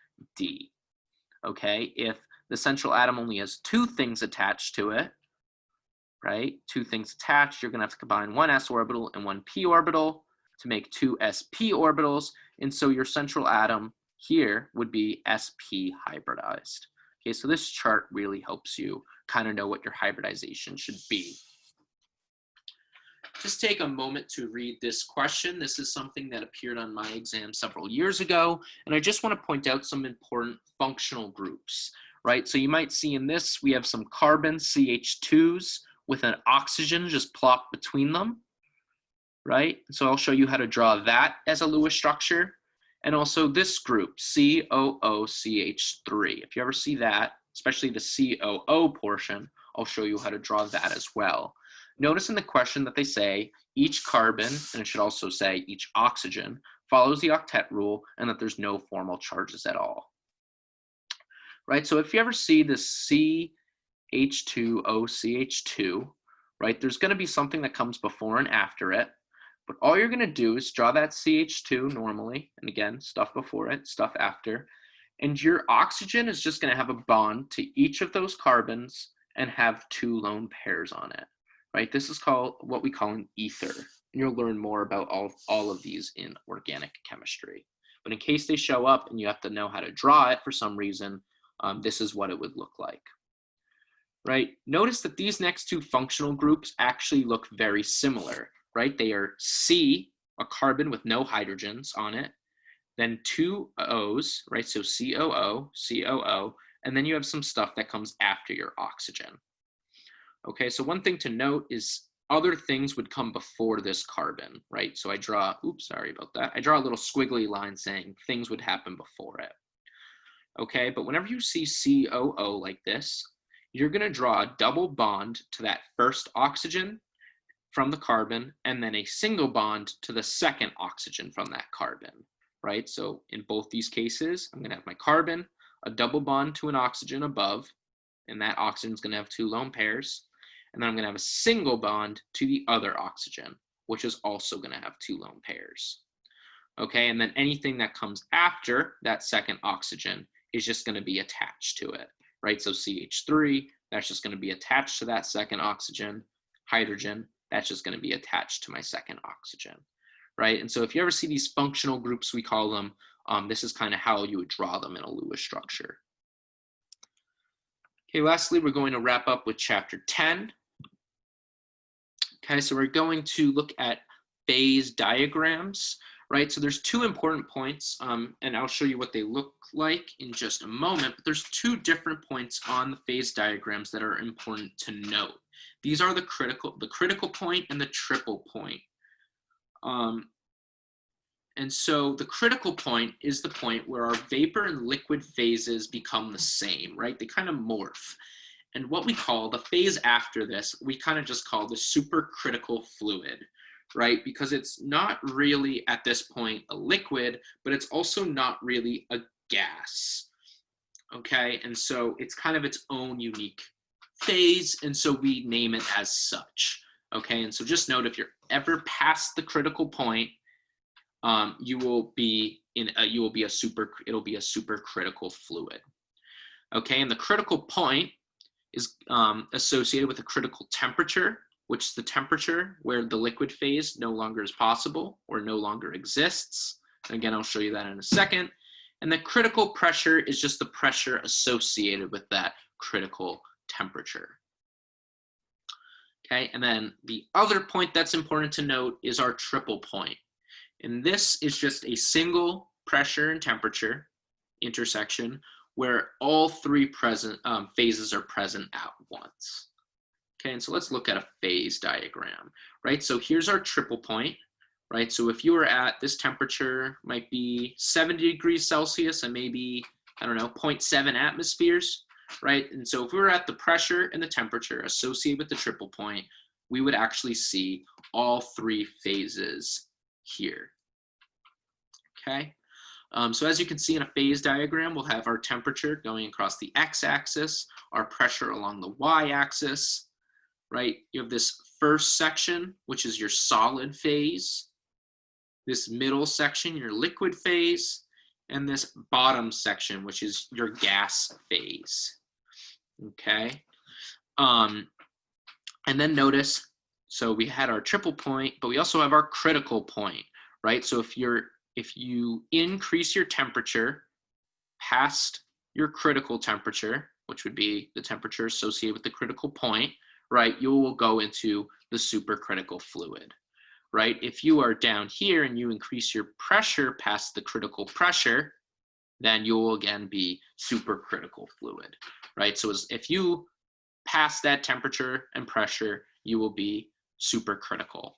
Okay, if the central atom only has 2 things attached to it, right? 2 things attached, you're going to have to combine one s orbital and 1 p orbital to make 2 sp orbitals, and so your central atom here would be sp hybridized. Okay, so this chart really helps you kind of know what your hybridization should be. Just take a moment to read this question. This is something that appeared on my exam several years ago, and I just want to point out some important functional groups, right? So you might see in this, we have some carbon CH2s with an oxygen just plopped between them, right? So I'll show you how to draw that as a Lewis structure. And also this group, COOCH3. If you ever see that, especially the COO portion, I'll show you how to draw that as well. Notice in the question that they say each carbon, and it should also say each oxygen, follows the octet rule and that there's no formal charges at all. Right, so if you ever see this CH2OCH2, right, there's going to be something that comes before and after it. But all you're going to do is draw that CH2 normally, and again, stuff before it, stuff after, and your oxygen is just going to have a bond to each of those carbons and have 2 lone pairs on it, right? This is called what we call an ether, and you'll learn more about all of these in organic chemistry. But in case they show up and you have to know how to draw it for some reason, this is what it would look like. Right? Notice that these next 2 functional groups actually look very similar. Right? They are C, a carbon with no hydrogens on it, then 2 O's, right? So COO, COO, and then you have some stuff that comes after your oxygen. Okay, so one thing to note is other things would come before this carbon, right? So I draw, oops, sorry about that. I draw a little squiggly line saying things would happen before it. Okay, but whenever you see COO like this, you're going to draw a double bond to that first oxygen from the carbon, and then a single bond to the second oxygen from that carbon, right? So in both these cases, I'm gonna have my carbon, a double bond to an oxygen above, and that oxygen is gonna have 2 lone pairs. And then I'm gonna have a single bond to the other oxygen, which is also gonna have 2 lone pairs. Okay, and then anything that comes after that second oxygen is just gonna be attached to it, right? So CH3, that's just gonna be attached to that second oxygen. Hydrogen, that's just gonna be attached to my second oxygen, right? And so if you ever see these functional groups, we call them, this is kind of how you would draw them in a Lewis structure. Okay, lastly, we're going to wrap up with chapter 10. Okay, so we're going to look at phase diagrams, right? So there's 2 important points, and I'll show you what they look like in just a moment, but there's 2 different points on the phase diagrams that are important to note. These are the critical point and the triple point. And so the critical point is the point where our vapor and liquid phases become the same, right? They kind of morph. And what we call the phase after this, we kind of just call the supercritical fluid, right? Because it's not really at this point a liquid, but it's also not really a gas, okay? And so it's kind of its own unique phase, and so we name it as such, okay? And so just note, if you're ever past the critical point, it'll be a supercritical fluid, okay? And the critical point is associated with a critical temperature, which is the temperature where the liquid phase no longer is possible or no longer exists. And again, I'll show you that in a second. And the critical pressure is just the pressure associated with that critical temperature. Okay, and then the other point that's important to note is our triple point. And this is just a single pressure and temperature intersection where all 3 phases are present at once. Okay, and so let's look at a phase diagram, right? So here's our triple point, right? So if you were at this temperature, might be 70 degrees Celsius and maybe, I don't know, 0.7 atmospheres, right? And so if we were at the pressure and the temperature associated with the triple point, we would actually see all 3 phases here, okay? So as you can see in a phase diagram, we'll have our temperature going across the x-axis, our pressure along the y-axis, right? You have this first section, which is your solid phase, this middle section, your liquid phase, and this bottom section, which is your gas phase, okay? And then notice, so we had our triple point, but we also have our critical point, right? So if you increase your temperature past your critical temperature, which would be the temperature associated with the critical point, right, you will go into the supercritical fluid, right? If you are down here and you increase your pressure past the critical pressure, then you will again be supercritical fluid, right? So if you pass that temperature and pressure, you will be supercritical.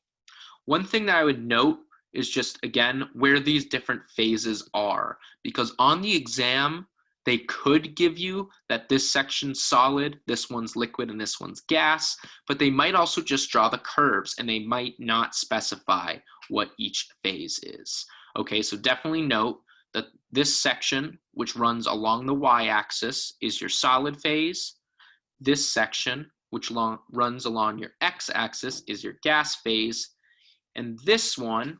One thing that I would note is just, again, where these different phases are, because on the exam, they could give you that this section's solid, this one's liquid, and this one's gas, but they might also just draw the curves and they might not specify what each phase is. Okay, so definitely note that this section, which runs along the y-axis, is your solid phase. This section, which runs along your x-axis, is your gas phase. And this one,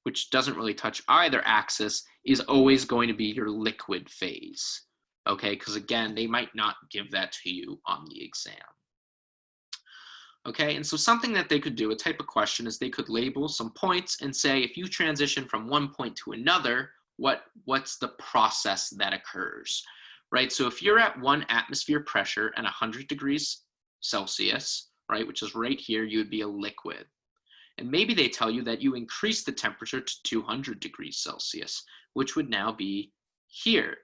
which doesn't really touch either axis, is always going to be your liquid phase, okay? Because again, they might not give that to you on the exam. Okay, and so something that they could do, a type of question, is they could label some points and say, if you transition from one point to another, what's the process that occurs, right? So if you're at 1 atmosphere pressure and 100 degrees Celsius, right, which is right here, you would be a liquid. And maybe they tell you that you increase the temperature to 200 degrees Celsius, which would now be here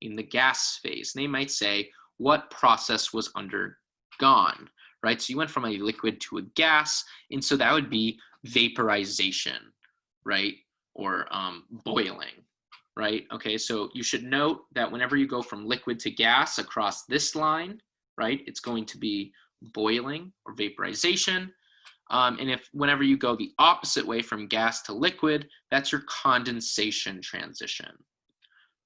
in the gas phase. And they might say, what process was undergone, right? So you went from a liquid to a gas, and so that would be vaporization, right? Or boiling, right? Okay, so you should note that whenever you go from liquid to gas across this line, right, it's going to be boiling or vaporization. And if whenever you go the opposite way from gas to liquid, that's your condensation transition,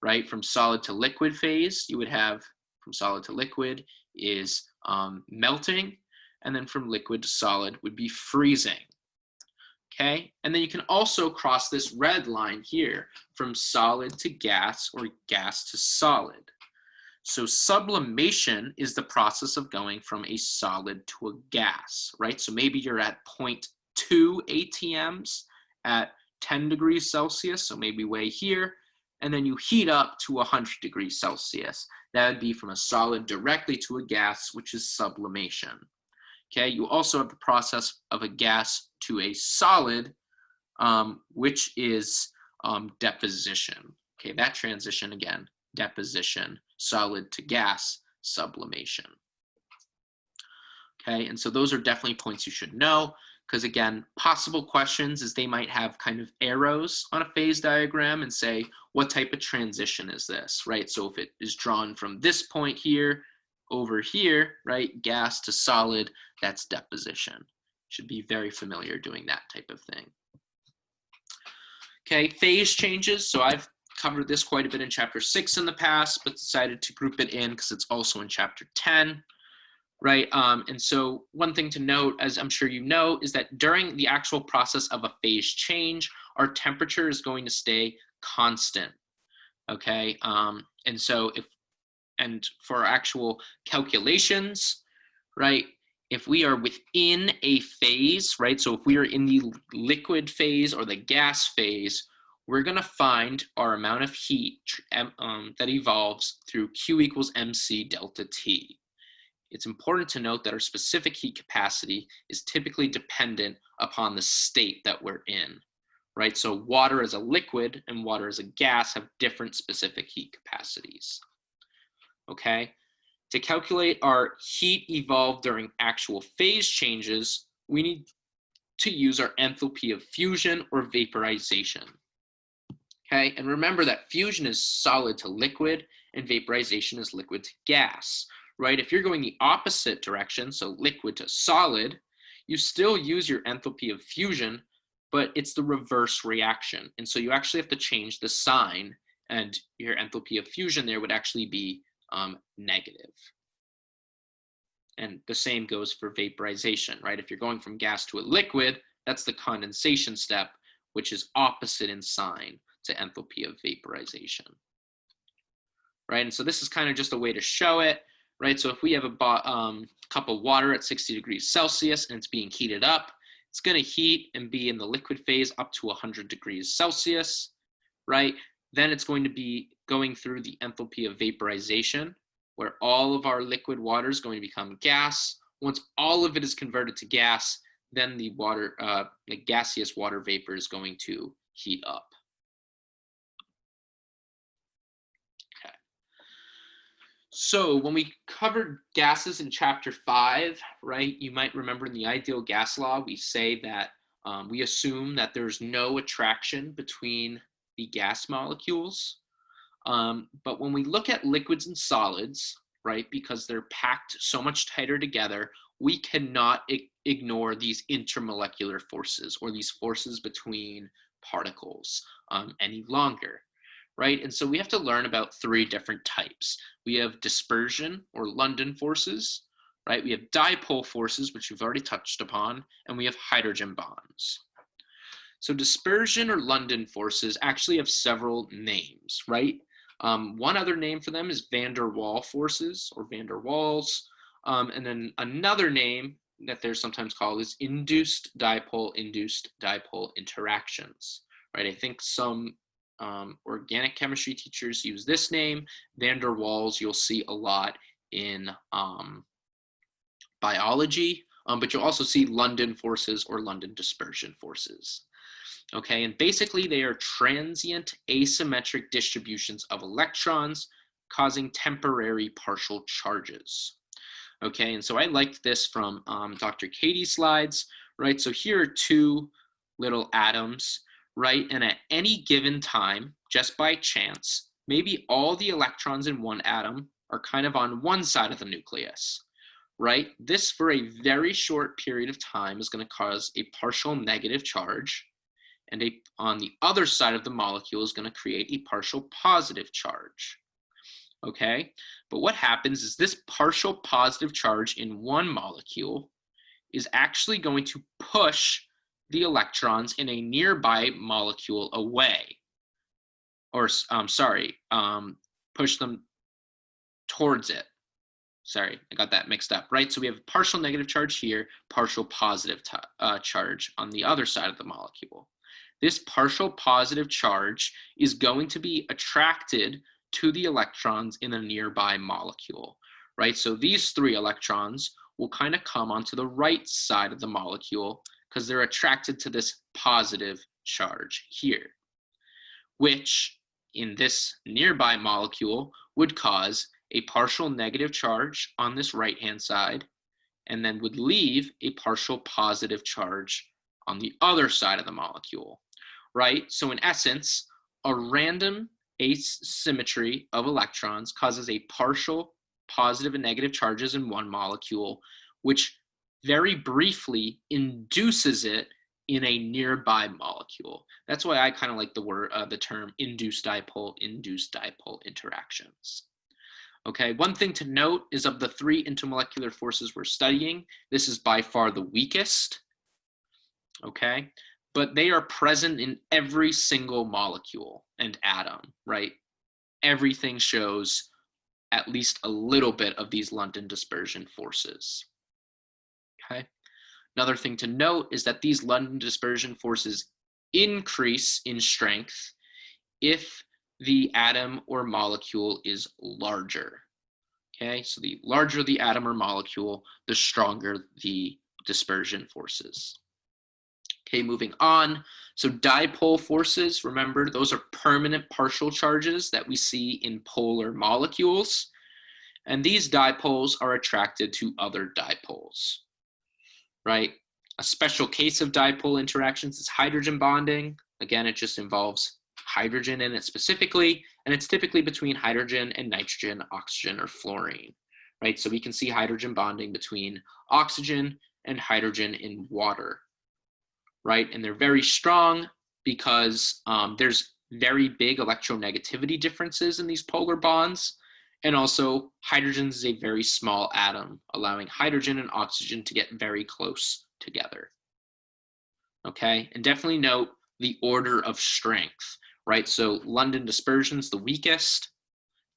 right? From solid to liquid phase, you would have from solid to liquid is melting, and then from liquid to solid would be freezing. Okay, and then you can also cross this red line here from solid to gas or gas to solid. So sublimation is the process of going from a solid to a gas, right? So maybe you're at 0.2 atms at 10 degrees Celsius, so maybe way here, and then you heat up to 100 degrees Celsius. That would be from a solid directly to a gas, which is sublimation. Okay, you also have the process of a gas to a solid, which is deposition. Okay, that transition again, deposition, solid to gas, sublimation. Okay, and so those are definitely points you should know, because again, possible questions is they might have kind of arrows on a phase diagram and say, what type of transition is this, right? So if it is drawn from this point here over here, right, gas to solid, that's deposition. Should be very familiar doing that type of thing. Okay, phase changes. So I've covered this quite a bit in chapter 6 in the past, but decided to group it in because it's also in chapter 10, right? And so one thing to note, as I'm sure you know, is that during the actual process of a phase change, our temperature is going to stay constant, okay? And so for actual calculations, right, if we are within a phase, right, so if we are in the liquid phase or the gas phase, we're going to find our amount of heat that evolves through Q equals mc delta T. It's important to note that our specific heat capacity is typically dependent upon the state that we're in, right? So water as a liquid and water as a gas have different specific heat capacities. Okay, to calculate our heat evolved during actual phase changes, we need to use our enthalpy of fusion or vaporization. Okay, and remember that fusion is solid to liquid and vaporization is liquid to gas, right? If you're going the opposite direction, so liquid to solid, you still use your enthalpy of fusion, but it's the reverse reaction. And so you actually have to change the sign, and your enthalpy of fusion there would actually be negative. And the same goes for vaporization, right? If you're going from gas to a liquid, that's the condensation step, which is opposite in sign to enthalpy of vaporization, right? And so this is kind of just a way to show it, right? So if we have a cup of water at 60 degrees Celsius and it's being heated up, it's going to heat and be in the liquid phase up to 100 degrees Celsius, right? Then it's going to be going through the enthalpy of vaporization, where all of our liquid water is going to become gas. Once all of it is converted to gas, then the gaseous water vapor is going to heat up. Okay. So when we covered gases in chapter 5, right, you might remember in the ideal gas law, we say that we assume that there's no attraction between the gas molecules. But when we look at liquids and solids, right, because they're packed so much tighter together, we cannot ignore these intermolecular forces or these forces between particles any longer, right? And so we have to learn about 3 different types. We have dispersion or London forces, right? We have dipole forces, which we've already touched upon, and we have hydrogen bonds. So dispersion or London forces actually have several names, right? One other name for them is van der Waal forces or van der Waals. And then another name that they're sometimes called is induced dipole interactions, right? I think some organic chemistry teachers use this name. Van der Waals you'll see a lot in biology, but you'll also see London forces or London dispersion forces. Okay, and basically they are transient asymmetric distributions of electrons causing temporary partial charges. Okay, and so I liked this from Dr. Katie's slides, right? So here are 2 little atoms, right? And at any given time, just by chance, maybe all the electrons in one atom are kind of on one side of the nucleus, right, this for a very short period of time is going to cause a partial negative charge, and on the other side of the molecule is going to create a partial positive charge. Okay, but what happens is this partial positive charge in one molecule is actually going to push the electrons in a nearby molecule away, or push them towards it. Sorry, I got that mixed up, right? So we have partial negative charge here, partial positive charge on the other side of the molecule. This partial positive charge is going to be attracted to the electrons in a nearby molecule, right? So these 3 electrons will kind of come onto the right side of the molecule because they're attracted to this positive charge here, which in this nearby molecule would cause a partial negative charge on this right-hand side, and then would leave a partial positive charge on the other side of the molecule, right? So in essence, a random asymmetry of electrons causes a partial positive and negative charges in one molecule, which very briefly induces it in a nearby molecule. That's why I kind of like the term induced dipole interactions. Okay, one thing to note is of the 3 intermolecular forces we're studying, this is by far the weakest, okay? But they are present in every single molecule and atom, right? Everything shows at least a little bit of these London dispersion forces, okay? Another thing to note is that these London dispersion forces increase in strength if the atom or molecule is larger, okay? So the larger the atom or molecule, the stronger the dispersion forces. Okay, moving on. So dipole forces, remember, those are permanent partial charges that we see in polar molecules. And these dipoles are attracted to other dipoles, right? A special case of dipole interactions is hydrogen bonding. Again, it just involves hydrogen in it specifically, and it's typically between hydrogen and nitrogen, oxygen, or fluorine, right? So we can see hydrogen bonding between oxygen and hydrogen in water, right? And they're very strong because there's very big electronegativity differences in these polar bonds. And also, hydrogen is a very small atom, allowing hydrogen and oxygen to get very close together. Okay, and definitely note the order of strength, right? So London dispersion's the weakest,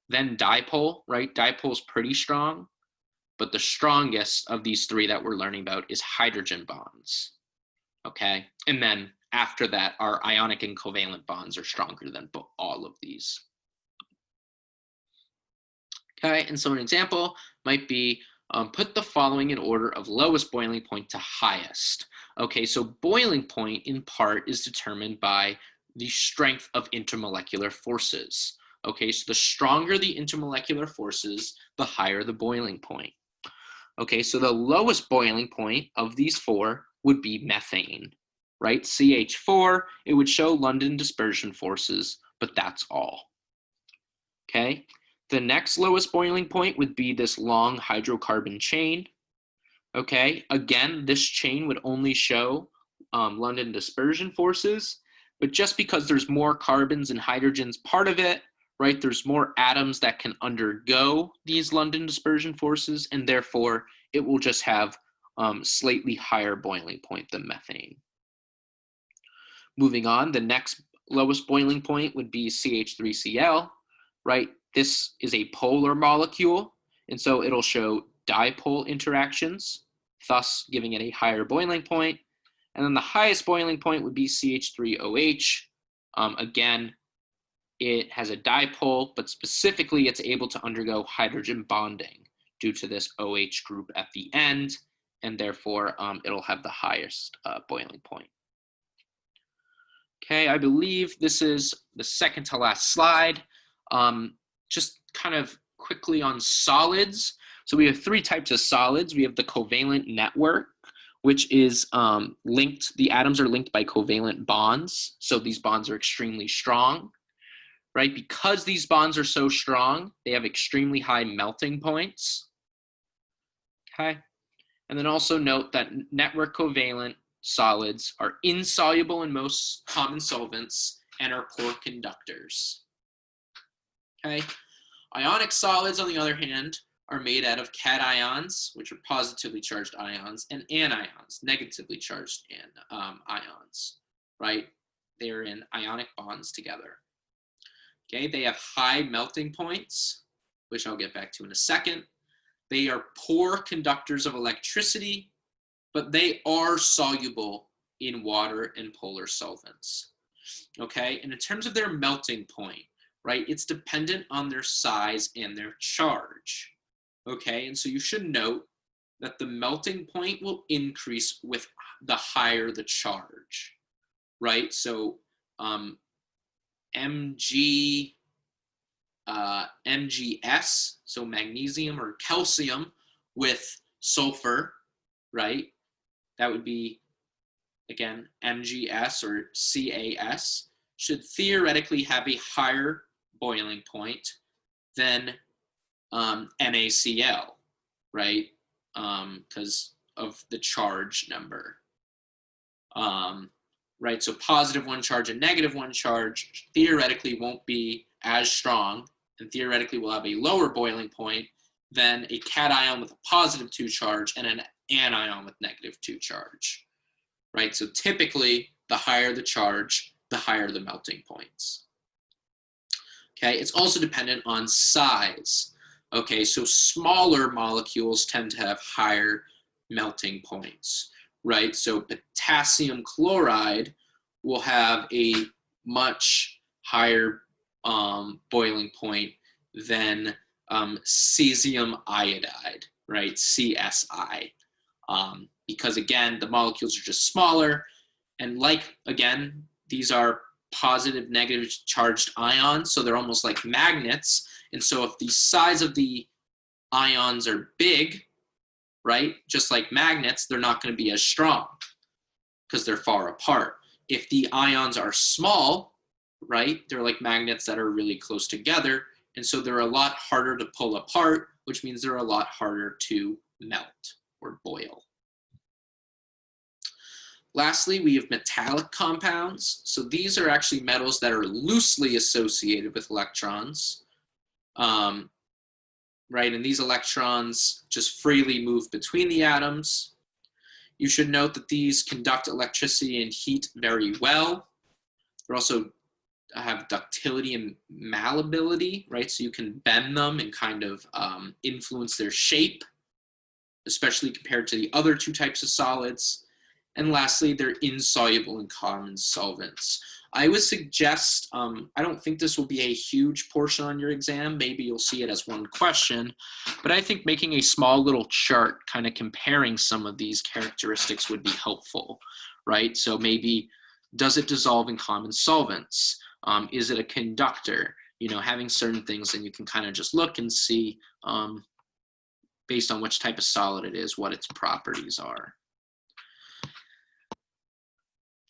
then dipole, right? Dipole's pretty strong, but the strongest of these 3 that we're learning about is hydrogen bonds. Okay, and then after that, our ionic and covalent bonds are stronger than all of these. Okay, and so an example might be put the following in order of lowest boiling point to highest. Okay, so boiling point in part is determined by the strength of intermolecular forces. Okay, so the stronger the intermolecular forces, the higher the boiling point. Okay, so the lowest boiling point of these 4 would be methane, right? CH4, it would show London dispersion forces, but that's all. Okay, the next lowest boiling point would be this long hydrocarbon chain. Okay, again, this chain would only show London dispersion forces, but just because there's more carbons and hydrogens part of it, right, there's more atoms that can undergo these London dispersion forces, and therefore it will just have slightly higher boiling point than methane. Moving on, the next lowest boiling point would be CH3Cl, right? This is a polar molecule, and so it'll show dipole interactions, thus giving it a higher boiling point. And then the highest boiling point would be CH3OH. Again, it has a dipole, but specifically it's able to undergo hydrogen bonding due to this OH group at the end, and therefore it'll have the highest boiling point. Okay, I believe this is the second to last slide. Just kind of quickly on solids. So we have 3 types of solids. We have the covalent network, which is linked, the atoms are linked by covalent bonds. So these bonds are extremely strong, right? Because these bonds are so strong, they have extremely high melting points. Okay. And then also note that network covalent solids are insoluble in most common solvents and are poor conductors. Okay. Ionic solids, on the other hand, are made out of cations, which are positively charged ions, and anions, negatively charged ions, right? They are in ionic bonds together. Okay, they have high melting points, which I'll get back to in a second. They are poor conductors of electricity, but they are soluble in water and polar solvents. Okay, and in terms of their melting point, right, it's dependent on their size and their charge. Okay, and so you should note that the melting point will increase with the higher the charge, right? So MgS, so magnesium or calcium with sulfur, right? That would be, again, MgS or CaS, should theoretically have a higher boiling point than NaCl, right? Because of the charge number. Right, so positive one charge and negative one charge theoretically won't be as strong and theoretically will have a lower boiling point than a cation with a positive 2 charge and an anion with negative 2 charge, right? So typically, the higher the charge, the higher the melting points. Okay, it's also dependent on size. Okay, so smaller molecules tend to have higher melting points, right? So potassium chloride will have a much higher boiling point than cesium iodide, right? CSI. Because again, the molecules are just smaller. And like, again, these are positive, negative charged ions, so they're almost like magnets. And so if the size of the ions are big, right, just like magnets, they're not going to be as strong because they're far apart. If the ions are small, right, they're like magnets that are really close together, and so they're a lot harder to pull apart, which means they're a lot harder to melt or boil. Lastly, we have metallic compounds. So these are actually metals that are loosely associated with electrons, right? And these electrons just freely move between the atoms. You should note that these conduct electricity and heat very well. They also have ductility and malleability, right? So you can bend them and kind of influence their shape, especially compared to the other two types of solids. And lastly, they're insoluble in common solvents. I would suggest, I don't think this will be a huge portion on your exam. Maybe you'll see it as one question, but I think making a small little chart kind of comparing some of these characteristics would be helpful, right? So maybe, does it dissolve in common solvents? Is it a conductor? You know, having certain things, and you can kind of just look and see, based on which type of solid it is, what its properties are.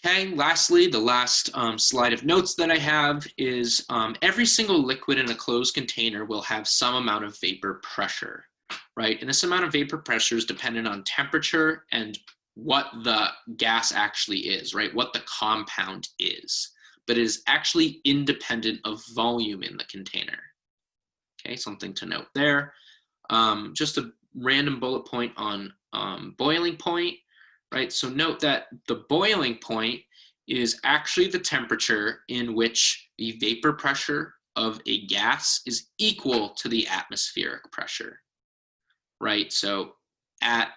Okay, lastly, the last slide of notes that I have is every single liquid in a closed container will have some amount of vapor pressure, right? And this amount of vapor pressure is dependent on temperature and what the gas actually is, right? What the compound is, but it is actually independent of volume in the container. Okay, something to note there. Just a random bullet point on boiling point. Right, so note that the boiling point is actually the temperature in which the vapor pressure of a gas is equal to the atmospheric pressure, right? So at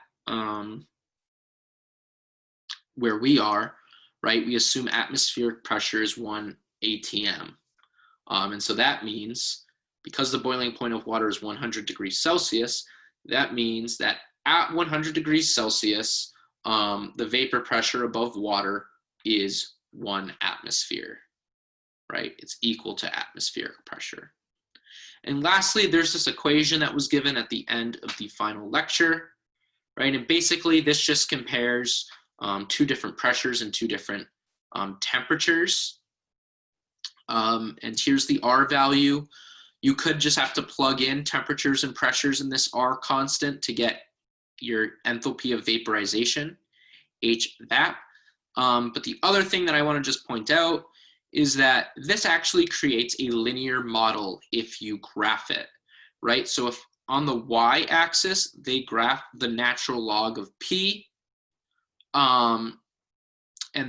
where we are, right, we assume atmospheric pressure is 1 atm. And so that means, because the boiling point of water is 100 degrees Celsius, that means that at 100 degrees Celsius, the vapor pressure above water is 1 atmosphere, right? It's equal to atmospheric pressure. And lastly, there's this equation that was given at the end of the final lecture, right? And basically, this just compares 2 different pressures and 2 different temperatures. And here's the R value. You could just have to plug in temperatures and pressures in this R constant to get your enthalpy of vaporization, HVAP. But the other thing that I want to just point out is that this actually creates a linear model if you graph it, right? So if on the y-axis, they graph the natural log of P, and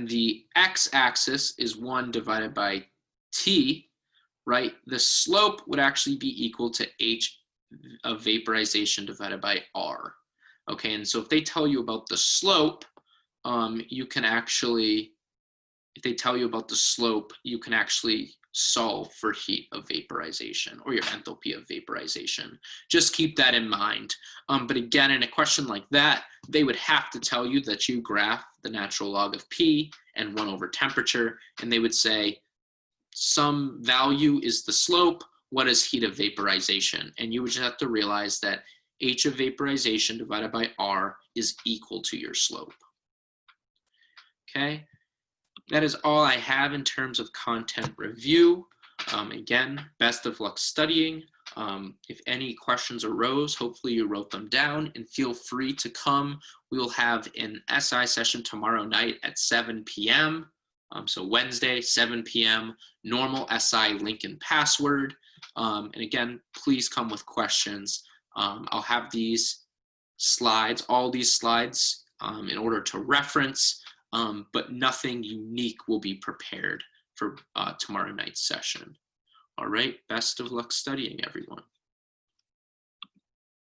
the x-axis is 1 divided by T, right? The slope would actually be equal to H of vaporization divided by R. Okay, and so if they tell you about the slope, you can actually, if they tell you about the slope, you can actually solve for heat of vaporization or your enthalpy of vaporization. Just keep that in mind. But again, in a question like that, they would have to tell you that you graph the natural log of P and 1 over temperature, and they would say some value is the slope, what is heat of vaporization? And you would just have to realize that H of vaporization divided by R is equal to your slope. Okay, that is all I have in terms of content review. Again, best of luck studying. If any questions arose, hopefully you wrote them down, and feel free to come. We will have an SI session tomorrow night at 7 p.m. So Wednesday, 7 p.m., normal SI link and password. And again, please come with questions. I'll have these slides, all these slides in order to reference, but nothing unique will be prepared for tomorrow night's session. All right, best of luck studying, everyone.